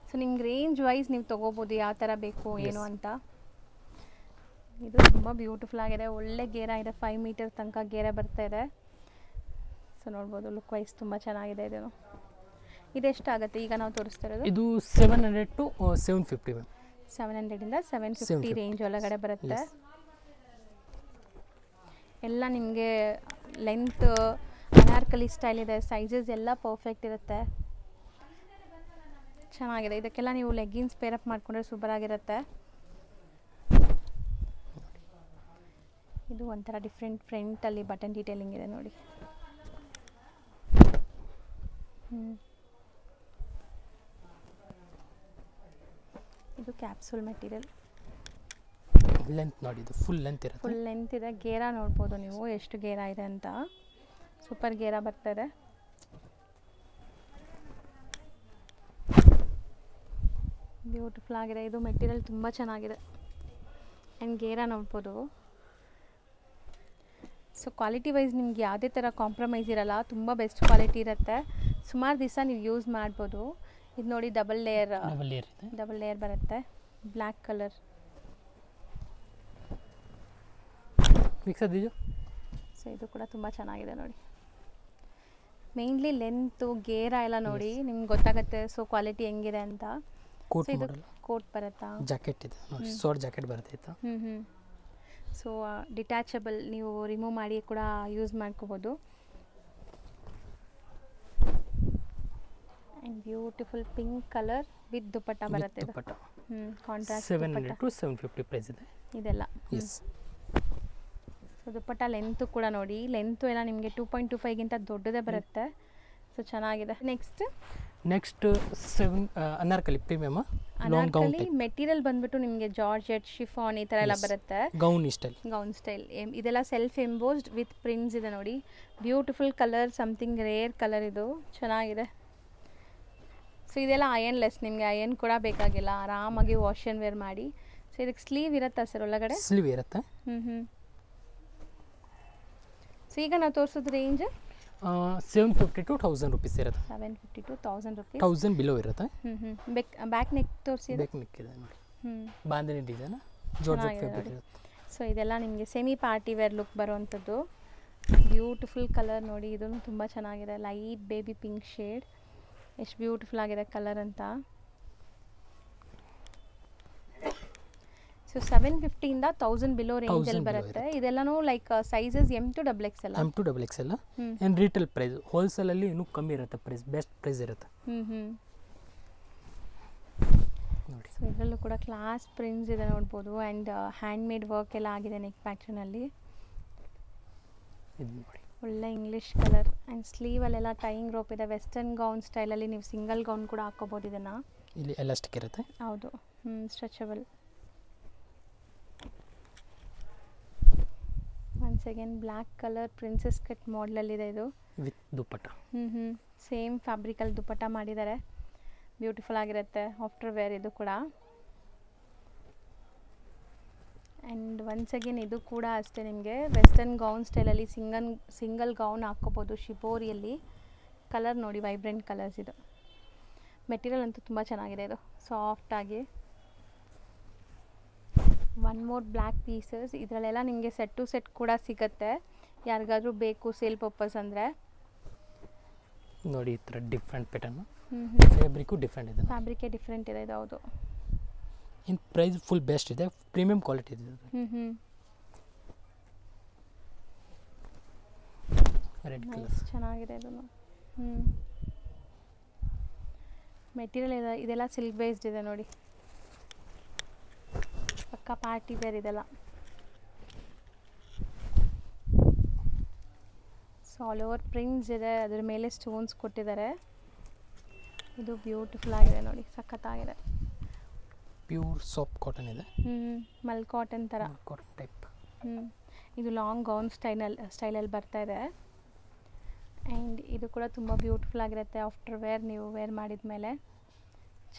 ಸೊ ನಿಮ್ಗೆ ರೇಂಜ್ ವೈಸ್ ನೀವು ತೊಗೋಬೋದು ಯಾವ ಥರ ಬೇಕು ಏನು ಅಂತ. ಇದು ತುಂಬ ಬ್ಯೂಟಿಫುಲ್ ಆಗಿದೆ, ಒಳ್ಳೆ ಗೇರ ಇದೆ. 5 ಮೀಟರ್ ತನಕ ಗೇರ ಬರ್ತಾ ಇದೆ. ಸೊ ನೋಡ್ಬೋದು, ಲುಕ್ ವೈಸ್ ತುಂಬ ಚೆನ್ನಾಗಿದೆ. ಇದು ಇದೆಷ್ಟಾಗುತ್ತೆ ಈಗ ನಾವು ತೋರಿಸ್ತಾ ಇರೋದು? ಇದು 700 to 750 ಮ್ಯಾಮ್. 700 ಇಂದ 750 ರೇಂಜ್ ಒಳಗಡೆ ಬರುತ್ತೆ. ಎಲ್ಲ ನಿಮಗೆ ಲೆಂತ್ ಅನಾರ್ಕಲಿ ಸ್ಟೈಲ್ ಇದೆ. ಸೈಜಸ್ ಎಲ್ಲ ಪರ್ಫೆಕ್ಟ್ ಇರುತ್ತೆ, ಚೆನ್ನಾಗಿದೆ. ಇದಕ್ಕೆಲ್ಲ ನೀವು ಲೆಗ್ಗಿನ್ಸ್ ಪೇರಪ್ ಮಾಡಿಕೊಂಡ್ರೆ ಸೂಪರ್ ಆಗಿರುತ್ತೆ. ಇದು ಒಂಥರ ಡಿಫ್ರೆಂಟ್ ಫ್ರಂಟಲ್ಲಿ ಬಟನ್ ಡೀಟೇಲಿಂಗ್ ಇದೆ ನೋಡಿ. ಇದು ಕ್ಯಾಪ್ಸೂಲ್ ಮೆಟೀರಿಯಲ್. ಲೆಂತ್ ನೋಡಿ, ಇದು ಫುಲ್ ಲೆಂತ್ ಇರುತ್ತೆ. ಫುಲ್ ಲೆಂತ್ ಇದೆ. ಗೇರ ನೋಡ್ಬೋದು ನೀವು ಎಷ್ಟು ಗೇರ ಇದೆ ಅಂತ. ಸೂಪರ್ ಗೇರ ಬರ್ತಾಯಿದೆ. ಬ್ಯೂಟಿಫುಲ್ ಆಗಿದೆ. ಇದು ಮೆಟೀರಿಯಲ್ ತುಂಬ ಚೆನ್ನಾಗಿದೆ. ಆ್ಯಂಡ್ ಗೇರ ನೋಡ್ಬೋದು. ಸೊ ಕ್ವಾಲಿಟಿ ವೈಸ್ ನಿಮ್ಗೆ ಯಾವುದೇ ಥರ ಕಾಂಪ್ರಮೈಸ್ ಇರಲ್ಲ, ತುಂಬ ಬೆಸ್ಟ್ ಕ್ವಾಲಿಟಿ ಇರುತ್ತೆ. ಸುಮಾರು ದಿವಸ ನೀವು ಯೂಸ್ ಮಾಡ್ಬೋದು. ಇದು ನೋಡಿ, ಡಬಲ್ ಲೇಯರ್ ಬರುತ್ತೆ, ಬ್ಲ್ಯಾಕ್ ಕಲರ್. ಸೊ ಇದು ಕೂಡ ತುಂಬ ಚೆನ್ನಾಗಿದೆ ನೋಡಿ. ಮೇನ್ಲಿ ಲೆಂತು ಗೇರ ಎಲ್ಲ ನೋಡಿ ನಿಮ್ಗೆ ಗೊತ್ತಾಗುತ್ತೆ ಸೊ ಕ್ವಾಲಿಟಿ ಹೆಂಗಿದೆ ಅಂತ. ಇದು ಕೋಟ್ ಬರುತ್ತಾ? ಜಾಕೆಟ್ ಇದೆ ನೋಡಿ, ಶಾರ್ಟ್ ಜಾಕೆಟ್ ಬರುತ್ತೆ. ಸೊ ಡಿಟ್ಯಾಚಬಲ್, ನೀವು ರಿಮೂವ್ ಮಾಡಿ ಕೂಡ ಯೂಸ್ ಮಾಡ್ಕೋಬೋದು. And beautiful pink colour with dupatta ಬರುತ್ತೆ. ಕಾಂಟ್ರಾಸ್ಟ್ 700 to 750 ಪ್ರೈಸ್ ಇದೆ ಇದೆಲ್ಲ. ಎಸ್. ಸೊ ದುಪ್ಪಟ್ಟ ಲೆಂತು ಕೂಡ ನೋಡಿ, ಲೆಂತು ಎಲ್ಲ ನಿಮಗೆ 2.25ಗಿಂತ ದೊಡ್ಡದೇ ಬರುತ್ತೆ. ಸೊ ಚೆನ್ನಾಗಿದೆ. Next 7 anarkali premium long gown anarkali material ಬಂದ್ಬಿಟ್ಟು ನಿಮಗೆ ಜಾರ್ಜೆಟ್, ಶಿಫಾನ್ ಈ ಥರ ಎಲ್ಲ ಬರುತ್ತೆ. ಗೌನ್ ಸ್ಟೈಲ್ ಇದೆಲ್ಲ ಸೆಲ್ಫ್ ಎಂಬೋಸ್ಡ್ ವಿತ್ ಪ್ರಿಂಟ್ಸ್ ಇದೆ ನೋಡಿ. Beautiful colour, something rare colour, ಇದು ಚೆನ್ನಾಗಿದೆ. ಸೊ ಇದೆಲ್ಲ ಅಯನ್ಲೆಸ್, ನಿಮಗೆ ಅಯನ್ ಕೂಡ ಬೇಕಾಗಿಲ್ಲ, ಆರಾಮಾಗಿ ವಾಶ್ ಆ್ಯಂಡ್ ವೇರ್ ಮಾಡಿ. ಸೊ ಇದಕ್ಕೆ ಸ್ಲೀವ್ ಇರುತ್ತಾ ಸರ್ ಒಳಗಡೆ? ಸ್ಲೀವ್ ಇರುತ್ತೆ. ಸೊ ಈಗ ನಾವು ತೋರಿಸೋದು ರೇಂಜ್ 750 to 1000 rupees ಇರುತ್ತೆ. 750 to 1000 rupees. 1000 ಬಿಲೋ ಇರುತ್ತೆ. ಬ್ಯಾಕ್ ನೆಕ್ ತೋರಿಸಿ. ಬ್ಯಾಕ್ ನೆಕ್ ಇದೆ ನೋಡಿ, ಬಾಂಧನಿ ಡಿಸೈನ್, ಜಾರ್ಜೆಟ್ ಫ್ಯಾಬ್ರಿಕ್ ಇರುತ್ತೆ. ಸೊ ಇದೆಲ್ಲ ನಿಮಗೆ ಸೆಮಿ ಪಾರ್ಟಿ ವೇರ್ ಲುಕ್ ಬರುವಂಥದ್ದು. ಬ್ಯೂಟಿಫುಲ್ ಕಲರ್ ನೋಡಿ, ಇದೂ ತುಂಬ ಚೆನ್ನಾಗಿದೆ. ಲೈಟ್ ಬೇಬಿ ಪಿಂಕ್ ಶೇಡ್, ಎಷ್ಟು ಬ್ಯೂಟಿಫುಲ್ ಆಗಿದೆ ಕಲರ್ ಅಂತ. ಸೊ 750ಇಂದ 1000 ಬಿಲೋ ರೇಂಜಲ್ಲಿ ಬರುತ್ತೆ. ಇದೆಲ್ಲನೂ like sizes M to XXL. M to XXL and retail price ಹೋಲ್ಸೇಲಲ್ಲಿ ಇನ್ನೂ ಕಮ್ಮಿ ಇರುತ್ತೆ ಪ್ರೈಸ್, ಬೆಸ್ಟ್ ಪ್ರೈಸ್ ಇರುತ್ತೆ ನೋಡಿ. ಸೊ ಇದರಲ್ಲೂ ಕೂಡ ಕ್ಲಾಸ್ ಪ್ರಿಂಟ್ಸ್ ಇದೆ ನೋಡ್ಬೋದು. ಆ್ಯಂಡ್ ಹ್ಯಾಂಡ್ ಮೇಡ್ ವರ್ಕ್ ಎಲ್ಲ ಆಗಿದೆ ನೆಕ್ ಪ್ಯಾಟರ್ನಲ್ಲಿ. ಇದು ನೋಡಿ ಒಳ್ಳೆ ಇಂಗ್ಲೀಷ್ ಕಲರ್. ಆ್ಯಂಡ್ ಸ್ಲೀವಲ್ಲೆಲ್ಲ ಟೈಯಿಂಗ್ ರೋಪ್ ಇದೆ. ವೆಸ್ಟರ್ನ್ ಗೌನ್ ಸ್ಟೈಲಲ್ಲಿ ನೀವು ಸಿಂಗಲ್ ಗೌನ್ ಕೂಡ ಹಾಕೋಬೋದು ಇದನ್ನು. ಇಲ್ಲಿ ಎಲಾಸ್ಟಿಕ್ ಇರುತ್ತೆ. ಹೌದು, stretchable. Once again black colour princess cut ಮಾಡಲಲ್ಲಿದೆ ಇದು, ವಿತ್ ದುಪ್ಪಟ್ಟ. ಸೇಮ್ ಫ್ಯಾಬ್ರಿಕಲ್ಲಿ ದುಪ್ಪಟ್ಟ ಮಾಡಿದ್ದಾರೆ. ಬ್ಯೂಟಿಫುಲ್ ಆಗಿರುತ್ತೆ ಆಫ್ಟರ್ ವೇರ್ ಇದು ಕೂಡ. ಆ್ಯಂಡ್ ಒನ್ಸ್ ಅಗೇನ್ ಇದು ಕೂಡ ಅಷ್ಟೇ, ನಿಮಗೆ ವೆಸ್ಟರ್ನ್ ಗೌನ್ ಸ್ಟೈಲಲ್ಲಿ ಸಿಂಗಲ್ ಗೌನ್ ಹಾಕ್ಕೋಬೋದು ಶಿಬೋರಿಯಲ್ಲಿ. ಕಲರ್ ನೋಡಿ, ವೈಬ್ರೆಂಟ್ ಕಲರ್ಸ್ ಇದು. ಮೆಟೀರಿಯಲ್ ಅಂತೂ ತುಂಬ ಚೆನ್ನಾಗಿದೆ, ಇದು ಸಾಫ್ಟಾಗಿ. One more black pieces. ಇದರಲ್ಲೆಲ್ಲ ನಿಮಗೆ ಸೆಟ್ ಟು ಸೆಟ್ ಕೂಡ ಸಿಗುತ್ತೆ, ಯಾರಿಗಾದ್ರೂ ಬೇಕು ಸೇಲ್ ಪರ್ಪಸ್ ಅಂದರೆ. ನೋಡಿ ಈ ಥರ ಡಿಫ್ರೆಂಟ್ ಪ್ಯಾಟರ್ನ್, ಫ್ಯಾಬ್ರಿಕ್ಕು ಡಿಫ್ರೆಂಟ್ ಇದೆ, ಫ್ಯಾಬ್ರಿಕೇ ಡಿಫ್ರೆಂಟ್ ಇದೆ ಇದು. ಹೌದು, ಇನ್ ಪ್ರೈಸ್ ಫುಲ್ ಬೆಸ್ಟ್ ಇದೆ, ಪ್ರೀಮಿಯಂ ಕ್ವಾಲಿಟಿ ಇದೆ. ರೆಡ್ ಕಲರ್ ಚೆನ್ನಾಗಿದೆ ಇದು. ಮೆಟೀರಿಯಲ್ ಇದೆಲ್ಲ ಸಿಲ್ಕ್ ಬೇಸ್ಡ್ ಇದೆ ನೋಡಿ, ಪಕ್ಕ ಪಾರ್ಟಿ ವೇರ್ ಇದೆಲ್ಲ. ಸೊ ಆಲ್ ಓವರ್ ಪ್ರಿಂಟ್ಸ್ ಇದೆ, ಅದ್ರ ಮೇಲೆ ಸ್ಟೋನ್ಸ್ ಕೊಟ್ಟಿದ್ದಾರೆ. ಇದು ಬ್ಯೂಟಿಫುಲ್ ಆಗಿದೆ ನೋಡಿ, ಸಖತ್ತಾಗಿದೆ. ಪ್ಯೂರ್ ಸಾಫ್ಟ್ ಕಾಟನ್ ಇದೆ. ಮಲ್ ಕಾಟನ್ ಥರ ಕಾಟನ್ ಟೈಪ್. ಇದು ಲಾಂಗ್ ಗೌನ್ ಸ್ಟೈಲಲ್ಲಿ ಬರ್ತಾ ಇದೆ. ಆ್ಯಂಡ್ ಇದು ಕೂಡ ತುಂಬ ಬ್ಯೂಟಿಫುಲ್ ಆಗಿರುತ್ತೆ ಆಫ್ಟರ್ ವೇರ್, ನೀವು ವೇರ್ ಮಾಡಿದ ಮೇಲೆ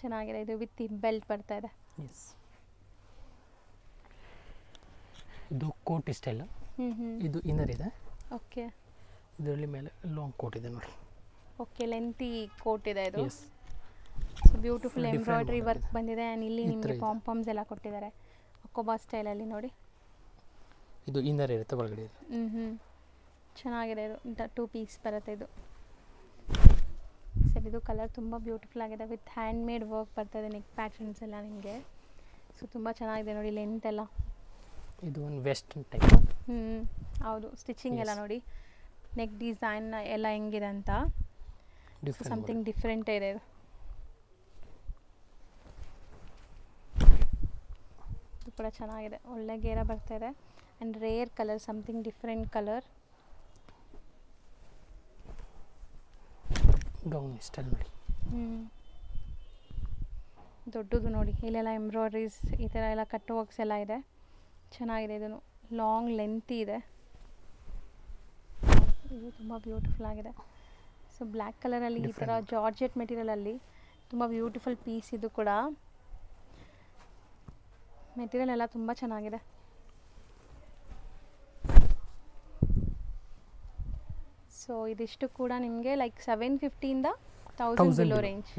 ಚೆನ್ನಾಗಿದೆ. ಇದು ವಿತ್ ಬೆಲ್ಟ್ ಬರ್ತಾ ಇದೆ. ಇದು ಕೋಟ್ ಸ್ಟೈಲ್, ಇದು ಇನ್ನರ್ ಇದೆ. ಓಕೆ, ಇದರಲ್ಲಿ ಮೇಲೆ ಲಾಂಗ್ ಕೋಟ್ ಇದೆ ನೋಡಿ. ಓಕೆ, ಲೆಂತಿ ಕೋಟ್ ಇದೆ ಇದು. ಸೊ ಬ್ಯೂಟಿಫುಲ್ ಎಂಬ್ರಾಯ್ಡ್ರಿ ವರ್ಕ್ ಬಂದಿದೆ. ಆ್ಯಂಡ್ ಇಲ್ಲಿ ನಿಮಗೆ ಪಾಂಪಾಮ್ಸ್ ಎಲ್ಲ ಕೊಟ್ಟಿದ್ದಾರೆ ಅಕೋಬಾ ಸ್ಟೈಲಲ್ಲಿ ನೋಡಿ. ಇದು ಇನ್ನರ್ ಇರುತ್ತೆ ಒಳಗಡೆ. ಚೆನ್ನಾಗಿದೆ ಇದು. 2 ಪೀಸ್ ಬರುತ್ತೆ ಇದು. ಸರ್ ಇದು ಕಲರ್ ತುಂಬ ಬ್ಯೂಟಿಫುಲ್ ಆಗಿದೆ, ವಿತ್ ಹ್ಯಾಂಡ್ ಮೇಡ್ ವರ್ಕ್ ಬರ್ತದೆ, ನೆಕ್ ಪ್ಯಾಟರ್ನ್ಸ್ ಎಲ್ಲ ನಿಮಗೆ. ಸೊ ತುಂಬ ಚೆನ್ನಾಗಿದೆ ನೋಡಿ, ಲೆಂತ್ ಎಲ್ಲ. ಇದು ಒಂದು ವೆಸ್ಟರ್ನ್ ಟೈಪ್. ಹೌದು, ಸ್ಟಿಚಿಂಗ್ ಎಲ್ಲ ನೋಡಿ, ನೆಕ್ ಡಿಸೈನ್ ಎಲ್ಲ ಹೆಂಗಿದೆ ಅಂತ. ಸಮಥಿಂಗ್ ಡಿಫ್ರೆಂಟ್ ಇದೆ ಇದು. ಇದು ಕೂಡ ಚೆನ್ನಾಗಿದೆ, ಒಳ್ಳೆ ಗೇರ ಬರ್ತಾ ಇದೆ. And rare colour, something different colour. Gown style ನೋಡಿ. ದೊಡ್ಡದು ನೋಡಿ, ಇಲ್ಲೆಲ್ಲ ಎಂಬ್ರಾಯ್ಡ್ರೀಸ್ ಈ ಥರ ಎಲ್ಲ ಕಟ್ ವರ್ಕ್ಸ್ ಎಲ್ಲ ಇದೆ. ಚೆನ್ನಾಗಿದೆ, ಇದನ್ನು ಲಾಂಗ್ ಲೆಂತಿ ಇದೆ. ಇದು ತುಂಬ ಬ್ಯೂಟಿಫುಲ್ ಆಗಿದೆ. ಸೊ ಬ್ಲ್ಯಾಕ್ ಕಲರಲ್ಲಿ ಈ ಥರ ಜಾರ್ಜೆಟ್ ಮೆಟೀರಿಯಲಲ್ಲಿ ತುಂಬ ಬ್ಯೂಟಿಫುಲ್ ಪೀಸ್. ಇದು ಕೂಡ ಮೆಟೀರಿಯಲ್ ಎಲ್ಲ ತುಂಬ ಚೆನ್ನಾಗಿದೆ. ಸೊ ಇದಿಷ್ಟು ಕೂಡ ನಿಮಗೆ ಲೈಕ್ 750ಇಂದ 1000 ಬಿಲೋ ರೇಂಜ್.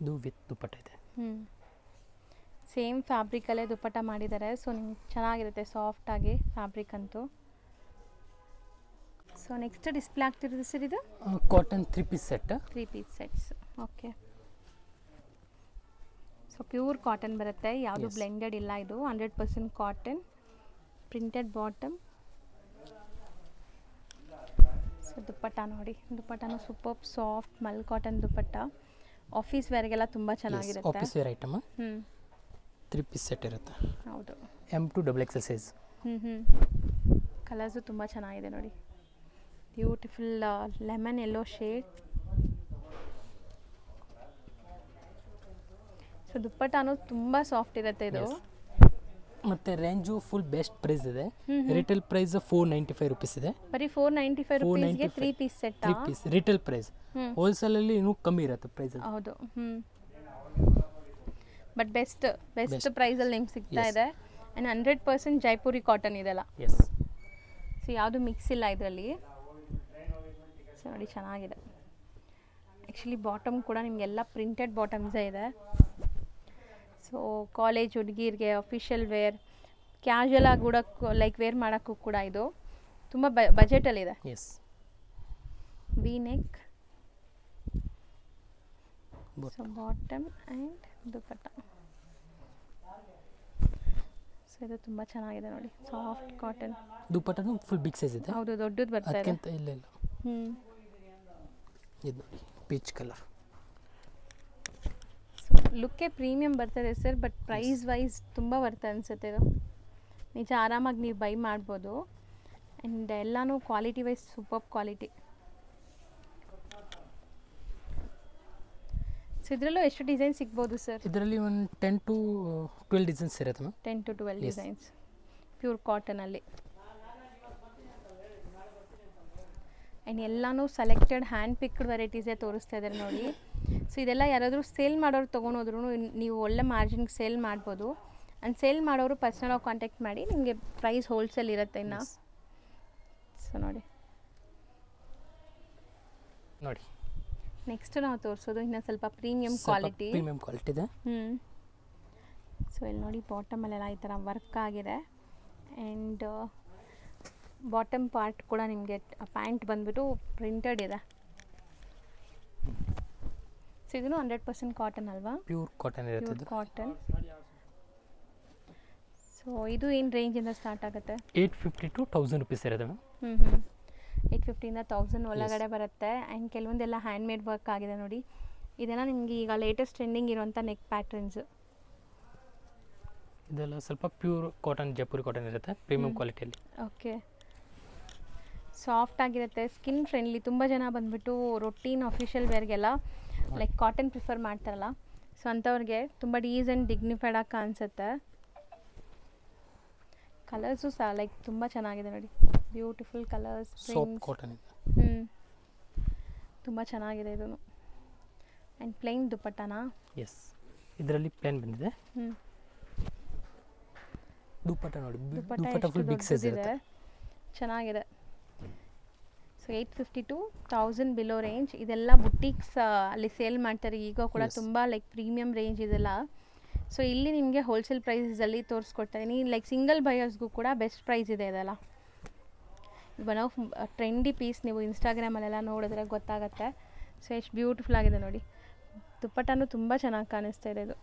ಇದು ವಿತ್ ದುಪ್ಪಟ್ಟ ಇದೆ. ಸೇಮ್ ಫ್ಯಾಬ್ರಿಕಲ್ಲೇ ದುಪ್ಪಟ್ಟ ಮಾಡಿದ್ದಾರೆ. ಸೊ ನಿಮ್ಗೆ ಚೆನ್ನಾಗಿರುತ್ತೆ ಸಾಫ್ಟಾಗಿ ಫ್ಯಾಬ್ರಿಕ್ ಅಂತೂ. ಸೊ ನೆಕ್ಸ್ಟ್ ಡಿಸ್ಪ್ಲೇ ಆಗ್ತಿರೋದು ಸರ್ ಇದು cotton 3 piece set. 3 piece sets. Okay, so pure cotton ಬರುತ್ತೆ, ಯಾವುದು ಬ್ಲೆಂಡೆಡ್ ಇಲ್ಲ. ಇದು 100% cotton, printed bottom. So dupatta ನೋಡಿ, ದುಪ್ಪಟ್ಟನೂ super soft mul cotton dupatta. Office ವೇರ್ಗೆಲ್ಲ ತುಂಬ ಚೆನ್ನಾಗಿರುತ್ತೆ. Office wear item. 3 piece set ಇರುತ್ತೆ. ಹೌದು. M2 XXL size. ಕಲರ್ಸು ತುಂಬ ಚೆನ್ನಾಗಿದೆ ನೋಡಿ. Beautiful lemon yellow shade. So ದುಪ್ಪಟ್ಟಾನು ತುಂಬ ಸಾಫ್ಟ್ ಇರುತ್ತೆ ಇದು. ಮತ್ತು ರೇಂಜು ಫುಲ್ ಬೆಸ್ಟ್ ಪ್ರೈಸ್ ಇದೆ. ರಿಟೇಲ್ ಪ್ರೈಸ್ 495 ರೂಪೀಸ್ ಇದೆ. ಬರೀ 495 ರೂಪೀಸ್ಗೆ 3 piece set. 3 piece retail price. ಹೋಲ್ಸೇಲಲ್ಲಿ ಇನ್ನೂ ಕಮ್ಮಿ ಇರುತ್ತೆ ಪ್ರೈಸ್. ಹೌದು. ಬಟ್ ಬೆಸ್ಟ್ ಪ್ರೈಸಲ್ಲಿ ನಿಮ್ಗೆ ಸಿಗ್ತಾ ಇದೆ. ಆ್ಯಂಡ್ 100% ಜೈಪುರಿ ಕಾಟನ್ ಇದೆಲ್ಲ. ಎಸ್. ಸೊ ಯಾವುದು ಮಿಕ್ಸ್ ಇಲ್ಲ ಇದರಲ್ಲಿ. ಸೊ ನೋಡಿ ಚೆನ್ನಾಗಿದೆ. ಆ್ಯಕ್ಚುಲಿ ಬಾಟಮ್ ಕೂಡ ನಿಮಗೆಲ್ಲ ಪ್ರಿಂಟೆಡ್ ಬಾಟಮ್ಸೇ ಇದೆ. ಸೊ ಕಾಲೇಜ್ ಹುಡುಗಿರಿಗೆ ಅಫಿಷಿಯಲ್ ವೇರ್, ಕ್ಯಾಶುಯಲ್ ಆಗಿ ಕೂಡ ಲೈಕ್ ವೇರ್ ಮಾಡೋಕ್ಕೂ ಕೂಡ ಇದು ತುಂಬ ಬಜೆಟಲ್ಲಿದೆ. Yes. V neck. So bottom and dupatta. So ಇದು ತುಂಬ ಚೆನ್ನಾಗಿದೆ ನೋಡಿ. Soft cotton. ದುಪ್ಪಟ್ಟನು ಫುಲ್ ಬಿಗ್ ಸೈಜ್ ಇದೆ. ಹೌದು, ದೊಡ್ಡದು ಬರ್ತಾ ಇದೆ. ಅದಕ್ಕಿಂತ ಇಲ್ಲ. ಇದು ನೋಡಿ ಪೀಚ್ ಕಲರ್. ಲುಕ್ಕೇ ಪ್ರೀಮಿಯಂ ಬರ್ತದೆ ಸರ್, ಬಟ್ ಪ್ರೈಸ್ ವೈಸ್ ತುಂಬ ಬರ್ತದೆ ಅನಿಸುತ್ತೆ ಇದು. ನಿಜ ಆರಾಮಾಗಿ ನೀವು ಬೈ ಮಾಡ್ಬೋದು. ಆ್ಯಂಡ್ ಎಲ್ಲನೂ quality wise super quality. So ಇದರಲ್ಲೂ ಎಷ್ಟು ಡಿಸೈನ್ ಸಿಗ್ಬೋದು ಸರ್? ಇದರಲ್ಲಿ ಒಂದು 10 to 12 ಡಿಸೈನ್ಸ್ ಇರುತ್ತೆ ಮ್ಯಾಮ್. 10 to 12 ಡಿಸೈನ್ಸ್ ಪ್ಯೂರ್ ಕಾಟನಲ್ಲಿ. ಆ್ಯಂಡ್ ಎಲ್ಲನೂ ಸೆಲೆಕ್ಟೆಡ್ ಹ್ಯಾಂಡ್ ಪಿಕ್ಡ್ ವೆರೈಟೀಸೇ ತೋರಿಸ್ತಾ ಇದ್ದಾರೆ ನೋಡಿ. ಸೊ ಇದೆಲ್ಲ ಯಾರಾದರೂ ಸೇಲ್ ಮಾಡೋರು ತೊಗೊಂಡೋದ್ರೂ ನೀವು ಒಳ್ಳೆ ಮಾರ್ಜಿನ್ಗೆ ಸೇಲ್ ಮಾಡ್ಬೋದು. ಆ್ಯಂಡ್ ಸೇಲ್ ಮಾಡೋರು ಪರ್ಸ್ನಲಾಗಿ ಕಾಂಟ್ಯಾಕ್ಟ್ ಮಾಡಿ, ನಿಮಗೆ ಪ್ರೈಸ್ ಹೋಲ್ಸೇಲ್ ಇರುತ್ತೆ ಇನ್ನು. ಸೊ ನೋಡಿ ನೆಕ್ಸ್ಟ್ ನಾವು ತೋರಿಸೋದು ಇನ್ನೂ ಸ್ವಲ್ಪ ಪ್ರೀಮಿಯಂ ಕ್ವಾಲಿಟಿ ಇದೆ. ಸೊ ಇಲ್ಲಿ ನೋಡಿ ಬಾಟಮಲ್ಲೆಲ್ಲ ಈ ಥರ ವರ್ಕ್ ಆಗಿದೆ. ಆ್ಯಂಡ್ ಬಾಟಮ್ ಪಾರ್ಟ್ ಕೂಡ ನಿಮಗೆ ಪ್ಯಾಂಟ್ ಬಂದ್ಬಿಟ್ಟು ಪ್ರಿಂಟೆಡ್ ಇದೆ. ಸೊ ಇದೂ 100% ಕಾಟನ್ ಅಲ್ವಾ? ಪ್ಯೂರ್ ಕಾಟನ್ ಇರುತ್ತೆ. Pure cotton. ಸೊ ಇದು ಏನು ರೇಂಜಿಂದ ಸ್ಟಾರ್ಟ್ ಆಗುತ್ತೆ? 850 to 1000 ರೂಪೀಸ್ ಇರುತ್ತೆ ಮ್ಯಾಮ್. 850ಇಂದ 1000 ಒಳಗಡೆ ಬರುತ್ತೆ. ಆ್ಯಂಡ್ ಕೆಲವೊಂದೆಲ್ಲ ಹ್ಯಾಂಡ್ಮೇಡ್ ವರ್ಕ್ ಆಗಿದೆ ನೋಡಿ. ಇದೆಲ್ಲ ನಿಮಗೆ ಈಗ ಲೇಟೆಸ್ಟ್ ಟ್ರೆಂಡಿಂಗ್ ಇರುವಂಥ ನೆಕ್ ಪ್ಯಾಟರ್ನ್ಸ್. ಇದೆಲ್ಲ ಸ್ವಲ್ಪ ಪ್ಯೂರ್ ಕಾಟನ್, ಜೈಪುರಿ ಕಾಟನ್ ಇರುತ್ತೆ, ಪ್ರೀಮಿಯಂ ಕ್ವಾಲಿಟಿಯಲ್ಲಿ. ಓಕೆ. ಸಾಫ್ಟ್ ಆಗಿರುತ್ತೆ, ಸ್ಕಿನ್ ಫ್ರೆಂಡ್ಲಿ. ತುಂಬ ಜನ ಬಂದುಬಿಟ್ಟು ರೊಟೀನ್ ಅಫಿಷಿಯಲ್ ವೇರ್ಗೆಲ್ಲ ಲೈಕ್ ಕಾಟನ್ ಪ್ರಿಫರ್ ಮಾಡ್ತಾರಲ್ಲ, ಸೊ ಅಂಥವ್ರಿಗೆ ತುಂಬ ಡೀಸೆಂಟ್ ಡಿಗ್ನಿಫೈಡ್ ಆಗಿ ಕಾಣಿಸುತ್ತೆ. ಕಲರ್ಸು ಸಹ ಲೈಕ್ ತುಂಬ ಚೆನ್ನಾಗಿದೆ ನೋಡಿ. Beautiful colours. ಸಾಫ್ಟ್ ಕಾಟನ್ ಇದೆ. ತುಂಬ ಚೆನ್ನಾಗಿದೆ ಇದೂ. ಆ್ಯಂಡ್ ಪ್ಲೇನ್ ದುಪ್ಪಟ್ಟನಾ? ಎಸ್, ಇದರಲ್ಲಿ ಪ್ಲೇನ್ ಬಂದಿದೆ. ದುಪ್ಪಟ್ಟ ನೋಡಿ, ದುಪ್ಪಟ್ಟ ಫುಲ್ ಬಿಗ್ ಸೈಜ್ ಇದೆ. ಚೆನ್ನಾಗಿದೆ. So 850 to 1000 below range. ಇದೆಲ್ಲ ಬುಟೀಕ್ಸ್ ಅಲ್ಲಿ ಸೇಲ್ ಮಾಡ್ತಾರೆ ಈಗ ಕೂಡ. ತುಂಬ ಲೈಕ್ ಪ್ರೀಮಿಯಂ ರೇಂಜ್ ಇದೆಲ್ಲ. ಸೊ ಇಲ್ಲಿ ನಿಮಗೆ ಹೋಲ್ಸೇಲ್ ಪ್ರೈಸಲ್ಲಿ ತೋರಿಸ್ಕೊಡ್ತಾ ಇದ್ದೀನಿ. ಲೈಕ್ ಸಿಂಗಲ್ ಬಯರ್ಸ್ಗೂ ಕೂಡ ಬೆಸ್ಟ್ ಪ್ರೈಸ್ ಇದೆ ಇದೆಲ್ಲ. One of trendy piece. ನೀವು ಇನ್ಸ್ಟಾಗ್ರಾಮಲ್ಲೆಲ್ಲ ನೋಡಿದ್ರೆ ಗೊತ್ತಾಗುತ್ತೆ. ಸೊ ಎಷ್ಟು ಬ್ಯೂಟಿಫುಲ್ ಆಗಿದೆ ನೋಡಿ. ದುಪ್ಪಟ್ಟನೂ ತುಂಬ ಚೆನ್ನಾಗಿ ಕಾಣಿಸ್ತಾ ಇದೆ ಇದು.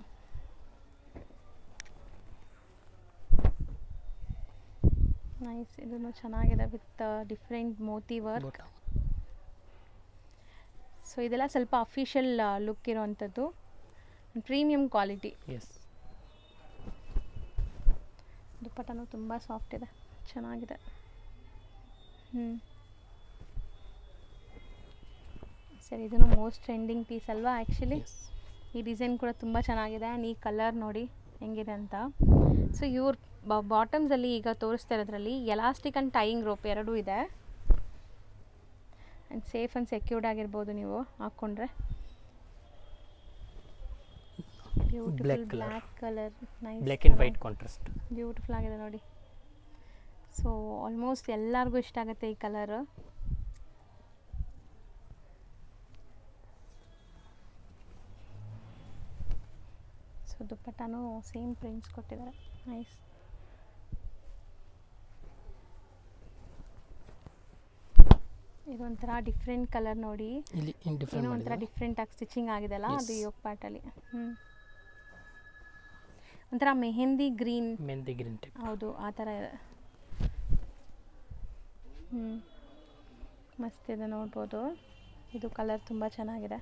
ನೈಸ್. ಇದೂ ಚೆನ್ನಾಗಿದೆ with different moti work. So ಇದೆಲ್ಲ ಸ್ವಲ್ಪ ಅಫಿಷಿಯಲ್ ಲುಕ್ ಇರೋವಂಥದ್ದು, ಪ್ರೀಮಿಯಂ ಕ್ವಾಲಿಟಿ. ಎಸ್. ದುಪ್ಪಟ್ಟನೂ ತುಂಬ ಸಾಫ್ಟ್ ಇದೆ, ಚೆನ್ನಾಗಿದೆ. ಸರಿ, ಇದನ್ನು ಮೋಸ್ಟ್ ಟ್ರೆಂಡಿಂಗ್ ಪೀಸ್ ಅಲ್ವಾ ಆ್ಯಕ್ಚುಲಿ. ಈ ಡಿಸೈನ್ ಕೂಡ ತುಂಬ ಚೆನ್ನಾಗಿದೆ. ಆ್ಯಂಡ್ ಈ ಕಲರ್ ನೋಡಿ ಹೆಂಗಿದೆ ಅಂತ. ಸೊ ಇವ್ರ ಬಾಟಮ್ಸಲ್ಲಿ ಈಗ ತೋರಿಸ್ತಾ ಇರೋದ್ರಲ್ಲಿ ಎಲಾಸ್ಟಿಕ್ ಆ್ಯಂಡ್ ಟೈಯಿಂಗ್ ರೋಪ್ ಎರಡೂ ಇದೆ. ಆ್ಯಂಡ್ ಸೇಫ್ ಆ್ಯಂಡ್ ಸೆಕ್ಯೂರ್ಡ್ ಆಗಿರ್ಬೋದು ನೀವು ಹಾಕ್ಕೊಂಡ್ರೆ. Beautiful black colour. Nice. Black and white contrast. Beautiful ಆಗಿದೆ ನೋಡಿ. ಸೊ ಆಲ್ಮೋಸ್ಟ್ ಎಲ್ಲರಿಗೂ ಇಷ್ಟ ಆಗುತ್ತೆ ಈ ಕಲರ್. ಸೊ ದುಪ್ಪಟ್ಟನೂ ಸೇಮ್ ಪ್ರಿಂಟ್ಸ್ ಕೊಟ್ಟಿದ್ದಾರೆ. ನೈಸ್. ಇದೊಂಥರ ಡಿಫ್ರೆಂಟ್ ಕಲರ್ ನೋಡಿ. ಏನೋ ಒಂಥರ ಡಿಫ್ರೆಂಟ್ ಆಗಿ ಸ್ಟಿಚಿಂಗ್ ಆಗಿದೆಲ್ಲ ಅದು ಯೋಗ್ ಪಾರ್ಟಲ್ಲಿ. ಒಂಥರ ಮೆಹಂದಿ ಗ್ರೀನ್ ಟೈಪ್. ಹೌದು, ಆ ಥರ ಇದೆ. ಮಸ್ತ್ ಇದೆ ನೋಡ್ಬೋದು. ಇದು ಕಲರ್ ತುಂಬ ಚೆನ್ನಾಗಿದೆ.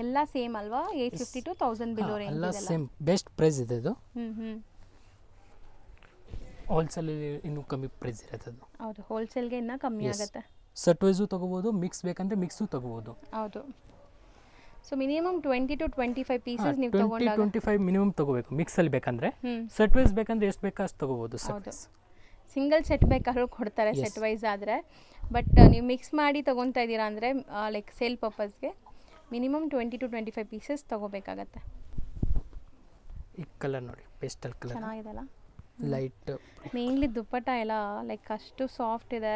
ಎಲ್ಲ ಸೇಮ್ ಅಲ್ವಾ 850 to 1000 ಬಿಲೋ ರೇಂಜ್ ಎಲ್ಲ ಇದೆಲ್ಲ ಸೇಮ್ ಬೆಸ್ಟ್ ಪ್ರೈಸ್ ಇದೆ ಇದು. ಹ್ಞೂ ಹೋಲ್ಸೇಲ್ ಇನ್ನೂ ಕಮ್ಮಿ ಪ್ರೈಸ್ ಇರುತ್ತೆ ಅದು. ಹೌದು, ಹೋಲ್ಸೇಲ್ಗೆ ಇನ್ನೂ ಕಮ್ಮಿ ಆಗುತ್ತೆ. ಸೆಟ್ ವೈಸು ತೊಗೋಬೋದು, ಮಿಕ್ಸ್ ಬೇಕಂದ್ರೆ ಮಿಕ್ಸು ತೊಗೋಬೋದು. ಹೌದು. ಸೊ ಮಿನಿಮಮ್ 20 to 25 ಪೀಸಸ್ ನೀವು ತೊಗೊಂಡಾಗ 25 ಮಿನಿಮಮ್ ತೊಗೋಬೇಕು ಮಿಕ್ಸಲ್ಲಿ ಬೇಕಂದ್ರೆ. ಹ್ಞೂ ಸೆಟ್ ವೈಸ್ ಬೇಕಂದ್ರೆ ಎಷ್ಟು ಬೇಕೋ ಅಷ್ಟು ತೊಗೋಬೋದು. ಹೌದು, ಸಿಂಗಲ್ ಸೆಟ್ ಬೇಕಾದ್ರೂ ಕೊಡ್ತಾರೆ ಸೆಟ್ ವೈಸ್ ಆದರೆ. ಬಟ್ ನೀವು ಮಿಕ್ಸ್ ಮಾಡಿ ತೊಗೊತಾ ಇದ್ದೀರಾ ಅಂದರೆ ಲೈಕ್ ಸೇಲ್ ಪರ್ಪಸ್ಗೆ ಮಿನಿಮಮ್ 20 to 25 ಪೀಸಸ್ ತೊಗೋಬೇಕಾಗತ್ತೆ. ಈ ಕಲರ್ ನೋಡಿ, ಪೇಸ್ಟಲ್ ಕಲರ್ ಚೆನ್ನಾಗಿದೆಲ್ಲ. ಲೈಟ್. ಮೇನ್ಲಿ ದುಪ್ಪಟ್ಟ ಎಲ್ಲ ಲೈಕ್ ಅಷ್ಟು ಸಾಫ್ಟ್ ಇದೆ.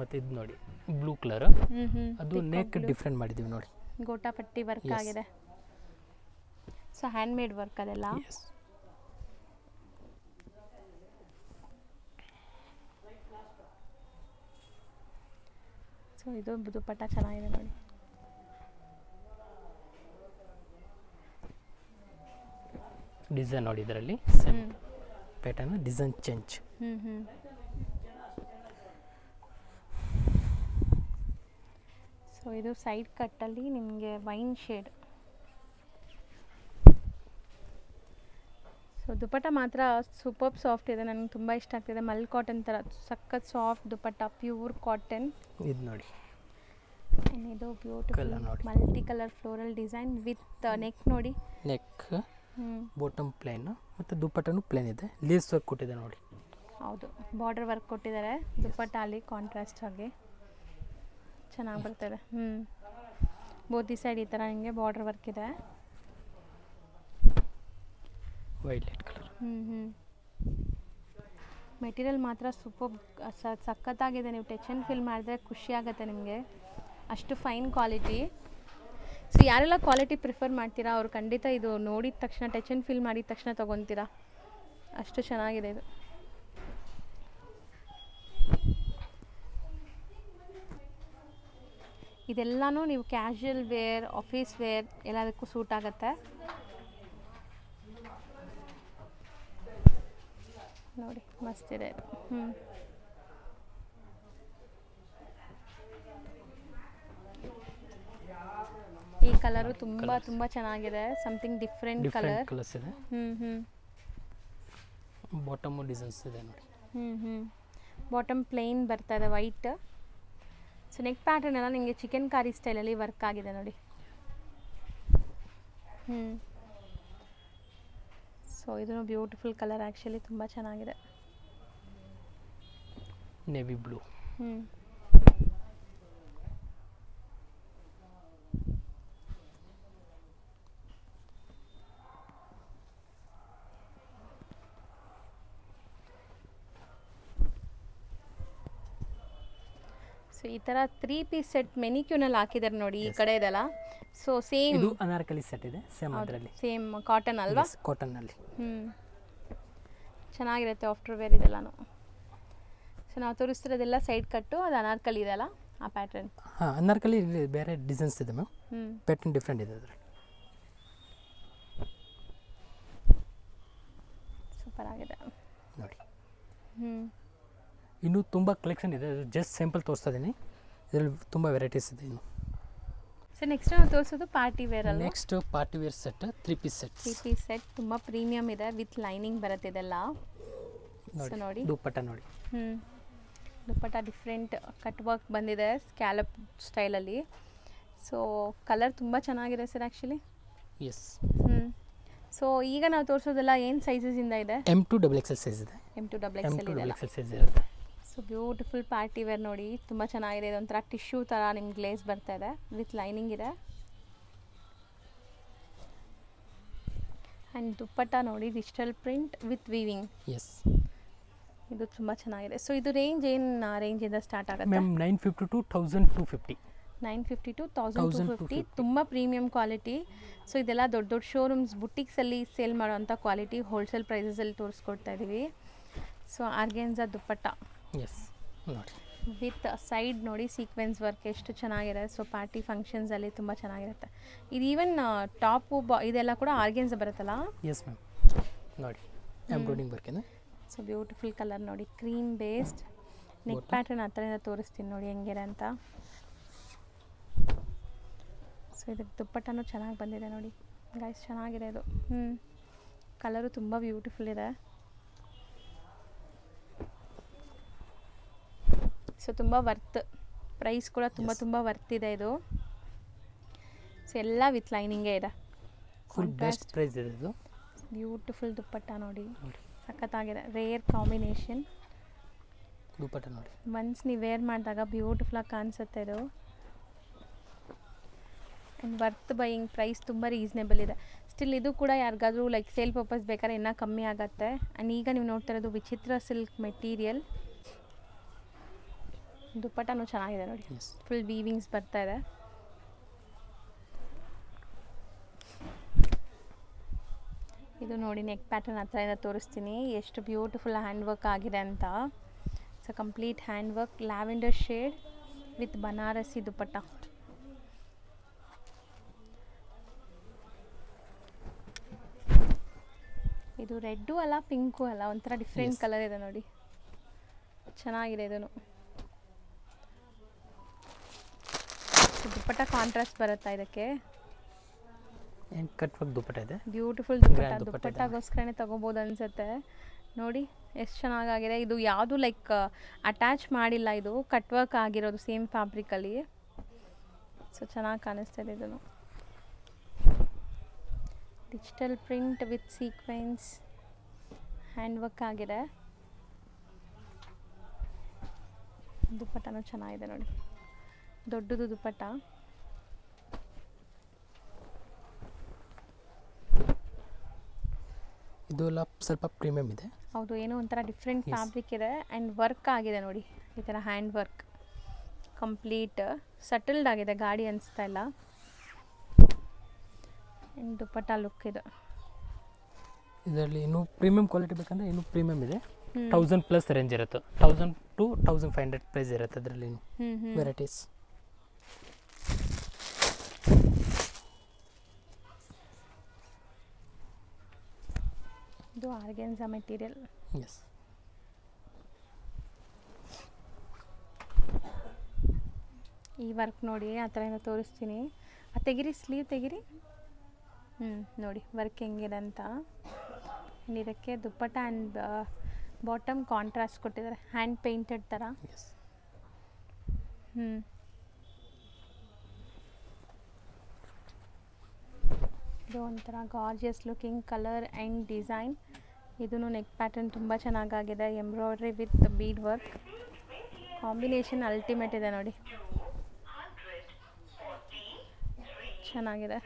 ಮತ್ತು ಇದು ನೋಡಿ ಬ್ಲೂ ಕಲರ್, ಹ್ಞೂ ಅದು ನೆಕ್ ಡಿಫ್ರೆಂಟ್ ಮಾಡಿದ್ದೀವಿ ನೋಡಿ. ಗೋಟಾಪಟ್ಟಿ ವರ್ಕ್ ಆಗಿದೆ. ಸೊ ಹ್ಯಾಂಡ್ ಮೇಡ್ ವರ್ಕ್ ಅದೆಲ್ಲ. ಸೊ ಇದು ದುಪ್ಪಟ್ಟ ಚೆನ್ನಾಗಿದೆ ನೋಡಿ. ಡಿಸೈನ್ ನೋಡಿ, ಇದರಲ್ಲಿ same pattern design change. So ಇದು ಸೈಡ್ ಕಟ್ಟಲ್ಲಿ ನಿಮಗೆ ವೈನ್ ಶೇಡ್. ಸೊ ದುಪ್ಪಟ್ಟ ಮಾತ್ರ ಸೂಪರ್ ಸಾಫ್ಟ್ ಇದೆ, ನನಗೆ ತುಂಬ ಇಷ್ಟ ಆಗ್ತಿದೆ. ಮಲ್ ಕಾಟನ್ ಥರ ಸಖತ್ ಸಾಫ್ಟ್ ದುಪ್ಪಟ್ಟ, ಪ್ಯೂರ್ ಕಾಟನ್. ಇದು ನೋಡಿ, ಇದು ಬ್ಯೂಟಿಫುಲ್ ನೋಡಿ, multi colour floral design with neck ನೋಡಿ. ನೆಕ್ ಬಾಟಮ್ ಪ್ಲೇನ್ ಮತ್ತು ದುಪ್ಪಟ್ಟನು ಪ್ಲೇನ್ ಇದೆ. ಲೇಸ್ ವರ್ಕ್ ಕೊಟ್ಟಿದೆ ನೋಡಿ. ಹೌದು, ಬಾರ್ಡರ್ ವರ್ಕ್ ಕೊಟ್ಟಿದ್ದಾರೆ ದುಪ್ಪಟ್ಟ ಅಲ್ಲಿ ಕಾಂಟ್ರಾಸ್ಟ್ ಆಗಿ ಚೆನ್ನಾಗಿ ಬರ್ತದೆ. ಬೋತಿ ಸೈಡ್ ಈ ಥರ ನಿಮಗೆ ಬಾರ್ಡರ್ ವರ್ಕ್ ಇದೆ. Violet colour. ಮೆಟೀರಿಯಲ್ ಮಾತ್ರ ಸೂಪರ್ ಸಖತ್ತಾಗಿದೆ. ನೀವು ಟಚ್ ಆ್ಯಂಡ್ ಫೀಲ್ ಮಾಡಿದ್ರೆ ಖುಷಿ ಆಗುತ್ತೆ ನಿಮಗೆ, ಅಷ್ಟು ಫೈನ್ ಕ್ವಾಲಿಟಿ. ಸೊ ಯಾರೆಲ್ಲ ಕ್ವಾಲಿಟಿ ಪ್ರಿಫರ್ ಮಾಡ್ತೀರಾ ಅವ್ರು ಖಂಡಿತ ಇದು ನೋಡಿದ ತಕ್ಷಣ ಟಚ್ ಆ್ಯಂಡ್ ಫೀಲ್ ಮಾಡಿದ ತಕ್ಷಣ ತೊಗೊತೀರಾ, ಅಷ್ಟು ಚೆನ್ನಾಗಿದೆ ಇದು. ಇದೆಲ್ಲನೂ ನೀವು ಕ್ಯಾಶುಯಲ್ ವೇರ್, ಆಫೀಸ್ ವೇರ್ ಎಲ್ಲದಕ್ಕೂ ಸೂಟ್ ಆಗುತ್ತೆ ನೋಡಿ. ಮಸ್ತಿದೆ ಇದು. ಈ ಕಲರು ತುಂಬ ತುಂಬ ಚೆನ್ನಾಗಿದೆ, ಸಮಥಿಂಗ್ ಡಿಫ್ರೆಂಟ್ ಕಲರ್. ಕಲರ್ಸ್ ಇದೆ. ಬಾಟಮ್ ಡಿಸೈನ್ಸ್ ಇದೆ ನೋಡಿ. ಬಾಟಮ್ ಪ್ಲೇನ್ ಬರ್ತಾ ಇದೆ ವೈಟ್. ಸೊ ನೆಕ್ ಪ್ಯಾಟರ್ನ್ ಎಲ್ಲ ನಿಮಗೆ ಚಿಕನ್ ಕಾರಿ ಸ್ಟೈಲಲ್ಲಿ ವರ್ಕ್ ಆಗಿದೆ ನೋಡಿ. ಸೊ ಇದನ್ನು ಬ್ಯೂಟಿಫುಲ್ ಕಲರ್, ಆ್ಯಕ್ಚುಲಿ ತುಂಬ ಚೆನ್ನಾಗಿದೆ. Navy blue. ಸೊ ಈ ಥರ 3 ಪೀಸ್ ಸೆಟ್ ಮೆನಿಕ್ಯೂನಲ್ಲಿ ಹಾಕಿದ್ದಾರೆ ನೋಡಿ ಈ ಕಡೆ ಇದೆಲ್ಲ. ಸೊ ಸೇಮ್ ಇದು ಅನಾರ್ಕಲಿ ಸೆಟ್ ಇದೆ, ಸೇಮ್ ಅದರಲ್ಲಿ ಸೇಮ್ ಕಾಟನ್ ಅಲ್ವಾ? ಕಾಟನ್ ಅಲ್ಲಿ ಚೆನ್ನಾಗಿರುತ್ತೆ ಆಫ್ಟರ್ ವೇರ್ ಇದೆಲ್ಲನೂ. ಸೊ ನಾವು ತೋರಿಸ್ತಿರೋದೆಲ್ಲ ಸೈಡ್ ಕಟ್ಟು, ಅದು ಅನಾರ್ಕಲಿ ಇದೆಲ್ಲ ಆ ಪ್ಯಾಟರ್ನ್. ಹಾಂ, ಅನಾರ್ಕಲಿ ಬೇರೆ ಡಿಸೈನ್ಸ್ ಇದೆ ಮ್ಯಾಮ್, ಪ್ಯಾಟರ್ನ್ ಡಿಫ್ರೆಂಟ್ ಇದೆ ಅದರಲ್ಲಿ. ಸೂಪರ್ ಆಗಿದೆ ನೋಡಿ. ಇನ್ನೂ ತುಂಬ ಕಲೆಕ್ಷನ್ ಇದೆ, ಜಸ್ಟ್ ಸ್ಯಾಂಪಲ್ ತೋರಿಸ್ತಾ ಇದ್ದೀನಿ. ಇದರಲ್ಲಿ ತುಂಬ ವೆರೈಟೀಸ್ ಇದೆ ಇನ್ನು. ಸೊ ನೆಕ್ಸ್ಟ್ ನಾವು ತೋರಿಸೋದು ಪಾರ್ಟಿ ವೇರ್ ಅಲ್ಲ? Next party wear set, 3 piece set. 3 piece set ತುಂಬ ಪ್ರೀಮಿಯಮ್ ಇದೆ, ವಿತ್ ಲೈನಿಂಗ್ ಬರುತ್ತೆ ಇದೆಲ್ಲ. ಸೊ ನೋಡಿ ದುಪ್ಪಟ್ಟ ನೋಡಿ. ದುಪ್ಪಟ್ಟ ಡಿಫ್ರೆಂಟ್ ಕಟ್ ವರ್ಕ್ ಬಂದಿದೆ ಸ್ಕ್ಯಾಲಪ್ ಸ್ಟೈಲಲ್ಲಿ. ಸೊ ಕಲರ್ ತುಂಬ ಚೆನ್ನಾಗಿದೆ ಸರ್ ಆ್ಯಕ್ಚುಲಿ. ಎಸ್. ಸೊ ಈಗ ನಾವು ತೋರಿಸೋದೆಲ್ಲ ಏನು ಸೈಜಸಿಂದ ಇದೆ? M2 XXL ಸೈಜ್ ಇದೆ. M2 XXL ಇದೆ. ಸೈಜ್ ಇರುತ್ತೆ. ಸೊ ಬ್ಯೂಟಿಫುಲ್ ಪಾರ್ಟಿ ವೇರ್ ನೋಡಿ, ತುಂಬ ಚೆನ್ನಾಗಿದೆ. ಇದೊಂಥರ ಟಿಶ್ಯೂ ಥರ ನಿಮ್ಗೆ ಗ್ಲೇಸ್ ಬರ್ತಾ ಇದೆ, ವಿತ್ ಲೈನಿಂಗ್ ಇದೆ. ಆ್ಯಂಡ್ ದುಪ್ಪಟ್ಟ ನೋಡಿ, digital print with weaving. Yes, ಇದು ತುಂಬ ಚೆನ್ನಾಗಿದೆ. ಸೊ ಇದು ರೇಂಜ್ ಏನು ರೇಂಜಿಂದ ಸ್ಟಾರ್ಟ್ ಆಗುತ್ತೆ? Ma'am 950 to 1250. 950 to 1250, ತುಂಬ ಪ್ರೀಮಿಯಮ್ ಕ್ವಾಲಿಟಿ. ಸೊ ಇದೆಲ್ಲ ದೊಡ್ಡ ದೊಡ್ಡ ಶೋರೂಮ್ಸ್, ಬುಟಿಕ್ಸಲ್ಲಿ ಸೇಲ್ ಮಾಡೋವಂಥ ಕ್ವಾಲಿಟಿ ಹೋಲ್ಸೇಲ್ ಪ್ರೈಸಸಲ್ಲಿ ತೋರಿಸ್ಕೊಡ್ತಾ ಇದ್ದೀವಿ. ಸೊ ಆರ್ಗೆನ್ಜಾ ದುಪ್ಪಟ್ಟ. ಎಸ್ ನೋಡಿ, ವಿತ್ ಸೈಡ್ ನೋಡಿ ಸೀಕ್ವೆನ್ಸ್ ವರ್ಕ್ ಎಷ್ಟು ಚೆನ್ನಾಗಿದೆ. ಸೊ ಪಾರ್ಟಿ ಫಂಕ್ಷನ್ಸಲ್ಲಿ ತುಂಬ ಚೆನ್ನಾಗಿರುತ್ತೆ ಇದು. ಈವನ್ ಟಾಪು ಇದೆಲ್ಲ ಕೂಡ ಆರ್ಗೆನ್ಜಾ ಬರುತ್ತಲ್ಲ? ಎಸ್ ಮ್ಯಾಮ್ ನೋಡಿ, ಎಂಬ್ರಾಯ್ಡಿಂಗ್ ವರ್ಕ್ ಇದೆ. ಸೊ ಬ್ಯೂಟಿಫುಲ್ ಕಲರ್ ನೋಡಿ, ಕ್ರೀಮ್ ಬೇಸ್ಡ್. ನೆಕ್ ಪ್ಯಾಟರ್ನ್ ಆ ಥರದಿಂದ ತೋರಿಸ್ತೀನಿ ನೋಡಿ ಹೆಂಗಿದೆ ಅಂತ. ಸೊ ಇದಕ್ಕೆ ದುಪ್ಪಟ್ಟನೂ ಚೆನ್ನಾಗಿ ಬಂದಿದೆ ನೋಡಿ ಗೈಸ್, ಚೆನ್ನಾಗಿದೆ ಇದು. ಕಲರು ತುಂಬ ಬ್ಯೂಟಿಫುಲ್ ಇದೆ. ಸೊ ತುಂಬ ವರ್ತ್, ಪ್ರೈಸ್ ಕೂಡ ತುಂಬ ವರ್ತ್ ಇದೆ ಇದು. ಸೊ ಎಲ್ಲ ವಿತ್ ಲೈನಿಂಗೇ ಇದೆ. ಫುಲ್ ಬೆಸ್ಟ್ ಪ್ರೈಸ್ ಇದೆ ಇದು. ಬ್ಯೂಟಿಫುಲ್ ದುಪ್ಪಟ್ಟ ನೋಡಿ, ಸಖತ್ತಾಗಿದೆ. ರೇರ್ ಕಾಂಬಿನೇಷನ್ ದುಪ್ಪಟ್ಟ ನೋಡಿ. ಒನ್ಸ್ ನೀವು ವೇರ್ ಮಾಡಿದಾಗ ಬ್ಯೂಟಿಫುಲ್ಲಾಗಿ ಕಾಣಿಸುತ್ತೆ ಇದು. ಆ್ಯಂಡ್ ವರ್ತ್ ಬೈಯಿಂಗ್, ಪ್ರೈಸ್ ತುಂಬ ರೀಸನೇಬಲ್ ಇದೆ. ಸ್ಟಿಲ್ ಇದು ಕೂಡ ಯಾರಿಗಾದ್ರೂ ಲೈಕ್ ಸೇಲ್ ಪರ್ಪಸ್ ಬೇಕಾದ್ರೆ ಇನ್ನೂ ಕಮ್ಮಿ ಆಗುತ್ತೆ. ಆ್ಯಂಡ್ ಈಗ ನೀವು ನೋಡ್ತಾ ಇರೋದು ವಿಚಿತ್ರ ಸಿಲ್ಕ್ ಮೆಟೀರಿಯಲ್. ದುಪ್ಪಟ್ಟನೂ ಚೆನ್ನಾಗಿದೆ ನೋಡಿ, ಫುಲ್ ವೀವಿಂಗ್ಸ್ ಬರ್ತಾ ಇದೆ. ಇದು ನೋಡಿ ನೆಕ್ ಪ್ಯಾಟರ್ನ್ ಹತ್ರದಿಂದ ತೋರಿಸ್ತೀನಿ ಎಷ್ಟು ಬ್ಯೂಟಿಫುಲ್ ಹ್ಯಾಂಡ್ ವರ್ಕ್ ಆಗಿದೆ ಅಂತ. So complete hand work, lavender shade with Banarasi dupatta. ಇದು ರೆಡ್ಡು ಅಲ್ಲ ಪಿಂಕು ಅಲ್ಲ, ಒಂಥರ ಡಿಫ್ರೆಂಟ್ ಕಲರ್ ಇದೆ ನೋಡಿ, ಚೆನ್ನಾಗಿದೆ ಇದನ್ನು. ದುಪ್ಪಟ್ಟ ಕಾಂಟ್ರಾಸ್ಟ್ ಬರುತ್ತಾ ಇದಕ್ಕೆ. ಕಟ್ ವರ್ಕ್ ದುಪ್ಪಟ್ಟ ಇದೆ, ಬ್ಯೂಟಿಫುಲ್ ದುಪ್ಪಟ್ಟ. ದುಪ್ಪಟ್ಟಗೋಸ್ಕರನೇ ತಗೋಬೋದು ಅನ್ಸುತ್ತೆ ನೋಡಿ, ಎಷ್ಟು ಚೆನ್ನಾಗಾಗಿದೆ. ಇದು ಯಾವುದು ಲೈಕ್ ಅಟ್ಯಾಚ್ ಮಾಡಿಲ್ಲ, ಇದು ಕಟ್ ವರ್ಕ್ ಆಗಿರೋದು ಸೇಮ್ ಫ್ಯಾಬ್ರಿಕಲ್ಲಿ. ಸೊ ಚೆನ್ನಾಗಿ ಕಾಣಿಸ್ತಿದೆ ಇದನ್ನು. Digital print with sequence hand work ಆಗಿದೆ. ದುಪ್ಪಟ್ಟನೂ ಚೆನ್ನಾಗಿದೆ ನೋಡಿ, ದೊಡ್ಡದು ದುಪ್ಪಟ್ಟ. ಇದು ಎಲ್ಲ ಸ್ವಲ್ಪ ಪ್ರೀಮಿಯಂ ಇದೆ. ಹೌದು, ಏನೋ ಒಂಥರ ಡಿಫ್ರೆಂಟ್ ಫ್ಯಾಬ್ರಿಕ್ ಇದೆ ಆ್ಯಂಡ್ ವರ್ಕ್ ಆಗಿದೆ ನೋಡಿ, ಈ ಥರ ಹ್ಯಾಂಡ್ ವರ್ಕ್ ಕಂಪ್ಲೀಟ್ ಸಟಲ್ಡ್ ಆಗಿದೆ, ಗಾಡಿ ಅನಿಸ್ತಾ ಇಲ್ಲ. ಆ್ಯಂಡ್ ದುಪ್ಪಟ್ಟ ಲುಕ್ ಇದು. ಇದರಲ್ಲಿ ಇನ್ನೂ ಪ್ರೀಮಿಯಂ ಕ್ವಾಲಿಟಿ ಬೇಕಂದ್ರೆ ಇನ್ನೂ ಪ್ರೀಮಿಯಂ ಇದೆ. 1000+ ರೇಂಜ್ ಇರುತ್ತೆ, 1000 to 1500 ಪ್ರೈಸ್ ಇರುತ್ತೆ ಅದರಲ್ಲಿ ವೆರೈಟೀಸ್. ಇದು ಆರ್ಗೆನ್ಸಾ ಮೆಟೀರಿಯಲ್. ಎಸ್, ಈ ವರ್ಕ್ ನೋಡಿ ಆ ಥರದಿಂದ ತೋರಿಸ್ತೀನಿ. ಅದು ತೆಗಿರಿ, ಸ್ಲೀವ್ ತೆಗಿರಿ. ನೋಡಿ ವರ್ಕ್ ಹೆಂಗಿದೆ ಅಂತ. ಇದಕ್ಕೆ ದುಪ್ಪಟ್ಟ ಆ್ಯಂಡ್ ಬಾಟಮ್ ಕಾಂಟ್ರಾಸ್ಟ್ ಕೊಟ್ಟಿದ್ದಾರೆ, ಹ್ಯಾಂಡ್ ಪೇಂಟೆಡ್ ಥರ. ಇದು ಒಂಥರ gorgeous looking colour and design. ಇದೂ ನೆಕ್ ಪ್ಯಾಟರ್ನ್ ತುಂಬ ಚೆನ್ನಾಗಾಗಿದೆ, embroidery with bead work combination ultimate ಇದೆ ನೋಡಿ, ಚೆನ್ನಾಗಿದೆ.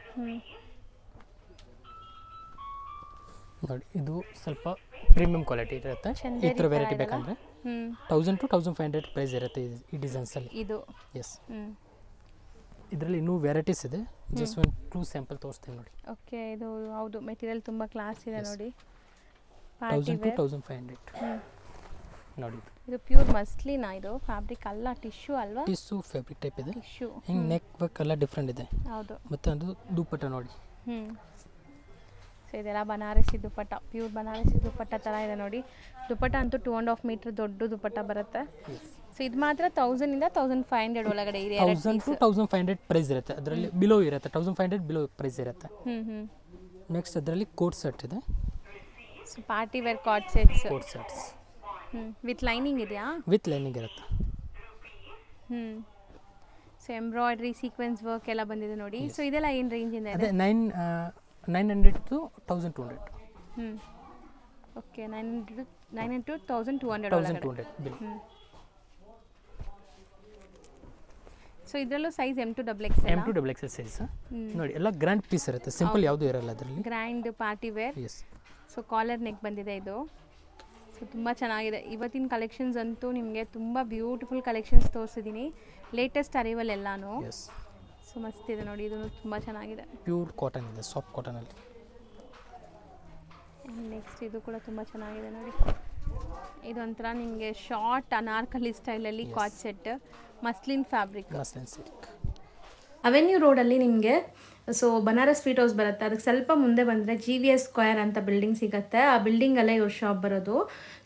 ನೋಡಿ ಇದು ಸ್ವಲ್ಪ ಪ್ರೀಮಿಯಂ ಕ್ವಾಲಿಟಿ ಇರುತ್ತೆ. ಈ ಥರ ವೆರೈಟಿ ಬೇಕಂದ್ರೆ 1000 to 1500 ಪ್ರೈಸ್ ಇರುತ್ತೆ ಈ ಡಿಸೈನ್ಸಲ್ಲಿ. ಇದು ಎಸ್, ಇದರಲ್ಲಿ ಇನ್ನೂ ವೆರೈಟೀಸ್ ಇದೆ. ಜಸ್ಟ್ ಒಂದು 2 ಸ್ಯಾಂಪಲ್ ತೋರಿಸ್ತೀನಿ ನೋಡಿ. ಓಕೆ, ಇದು ಹೌದು ಮೆಟೀರಿಯಲ್ ತುಂಬ ಕ್ಲಾಸ್ ಇದೆ ನೋಡಿ. 1000 to 1500 ನೋಡಿ. ಇದು ಪ್ಯೂರ್ ಮಸ್ಲಿನಾ? ಇದು ಫ್ಯಾಬ್ರಿಕ್ ಅಲ್ಲ, ಟಿಶ್ಯೂ ಅಲ್ವಾ? ಟಿಶ್ಯೂ ಫ್ಯಾಬ್ರಿಕ್ ಟೈಪ್ ಇದೆ. ಟಿಶ್ಯೂ ಹಿಂಗೆ ನೆಕ್ ವರ್ಕ್ ಎಲ್ಲ ಡಿಫ್ರೆಂಟ್ ಇದೆ. ಹೌದು. ಮತ್ತು ಅದು ದುಪ್ಪಟ್ಟ ನೋಡಿ. ಸೊ ಇದೆಲ್ಲ ಬನಾರಸಿ ದುಪ್ಪಟ್ಟ, ಪ್ಯೂರ್ ಬನಾರಸಿ ದುಪ್ಪಟ್ಟ ಥರ ಇದೆ ನೋಡಿ. ದುಪ್ಪಟ್ಟ ಅಂತೂ 2.5 ಮೀಟರ್ ದೊಡ್ಡ ದುಪ್ಪಟ್ಟ ಬರುತ್ತೆ. ಸೊ ಇದು ಮಾತ್ರ 1000 ಇಂದ 1500 ಒಳಗಡೆ ಇದೆ. 1000 to 1500 ಪ್ರೈಸ್ ಇರುತ್ತೆ. ಅದರಲ್ಲಿ ಬಿಲೋ ಇರುತ್ತೆ, 1500 ಬಿಲೋ ಪ್ರೈಸ್ ಇರುತ್ತೆ. ನೆಕ್ಸ್ಟ್ ಅದರಲ್ಲಿ ಕೋಟ್ ಸೆಟ್ ಇದೆ. So party wear coat sets. Coat sets with lining ಇದೆಯಾ? ವಿತ್ ಲೈನಿಂಗ್ ಇರುತ್ತೆ. ಸೊ ಎಂಬ್ರಾಯ್ಡ್ರಿ ಸೀಕ್ವೆನ್ಸ್ ವರ್ಕ್ ಎಲ್ಲ ಬಂದಿದೆ ನೋಡಿ. ಸೊ ಇದೆಲ್ಲ ಏನು ರೇಂಜಿಂದ ಇದೆ? 900 to 1200. Okay, 900 to 1200 bill. So ಇದರಲ್ಲೂ ಸೈಜ್ M2XXL. M2XXL ಸೈಜ್ ನೋಡಿ. ಎಲ್ಲ ಗ್ರ್ಯಾಂಡ್ ಪೀಸ್ ಇರುತ್ತೆ, ಸಿಂಪಲ್ ಯಾವುದೂ ಇರಲ್ಲ ಅದರಲ್ಲಿ. Grand party wear. Yes. So collar neck ಬಂದಿದೆ ಇದು. ಸೊ ತುಂಬ ಚೆನ್ನಾಗಿದೆ. ಇವತ್ತಿನ ಕಲೆಕ್ಷನ್ಸ್ ಅಂತೂ ನಿಮಗೆ ತುಂಬ ಬ್ಯೂಟಿಫುಲ್ ಕಲೆಕ್ಷನ್ಸ್ ತೋರಿಸಿದ್ದೀನಿ, ಲೇಟೆಸ್ಟ್ ಅರೈವಲ್ ಎಲ್ಲಾನು. ಸೊ ಮಸ್ತ್ ಇದೆ ನೋಡಿ, ಇದು ತುಂಬ ಚೆನ್ನಾಗಿದೆ. ಪ್ಯೂರ್ ಕಾಟನ್ ಇದೆ, ಸಾಫ್ಟ್ ಕಾಟನಲ್ಲಿ. ನೆಕ್ಸ್ಟ್ ಇದು ಕೂಡ ತುಂಬ ಚೆನ್ನಾಗಿದೆ ನೋಡಿ. ಇದೊಂಥರ ನಿಮಗೆ ಶಾರ್ಟ್ ಅನಾರ್ಕಲಿ ಸ್ಟೈಲಲ್ಲಿ ಕಾಟ್ set, muslin fabric. Muslin silk. Avenue ರೋಡಲ್ಲಿ ನಿಮಗೆ ಸೊ ಬನಾರಸ್ ಸ್ವೀಟ್ ಹೌಸ್ ಬರುತ್ತೆ. ಅದಕ್ಕೆ ಸ್ವಲ್ಪ ಮುಂದೆ ಬಂದರೆ GVS ಸ್ಕ್ವೇರ್ ಅಂತ ಬಿಲ್ಡಿಂಗ್ ಸಿಗುತ್ತೆ. ಆ ಬಿಲ್ಡಿಂಗಲ್ಲೇ ಇವ್ರ ಶಾಪ್ ಬರೋದು.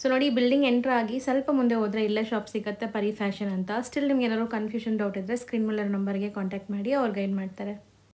ಸೊ ನೋಡಿ, ಈ ಬಿಲ್ಡಿಂಗ್ ಎಂಟ್ರ್ ಆಗಿ ಸ್ವಲ್ಪ ಮುಂದೆ ಹೋದರೆ ಇಲ್ಲೇ ಶಾಪ್ ಸಿಗುತ್ತೆ, ಪರಿ ಫ್ಯಾಷನ್ ಅಂತ. ಸ್ಟಿಲ್ ನಿಮ್ಗೆ ಏನಾದ್ರು ಕನ್ಫ್ಯೂಷನ್ ಡೌಟ್ ಇದ್ದರೆ ಸ್ಕ್ರೀನ್ ಮೇಲೆ ನಂಬರ್ಗೆ ಕಾಂಟ್ಯಾಕ್ಟ್ ಮಾಡಿ, ಅವ್ರು ಗೈಡ್ ಮಾಡ್ತಾರೆ.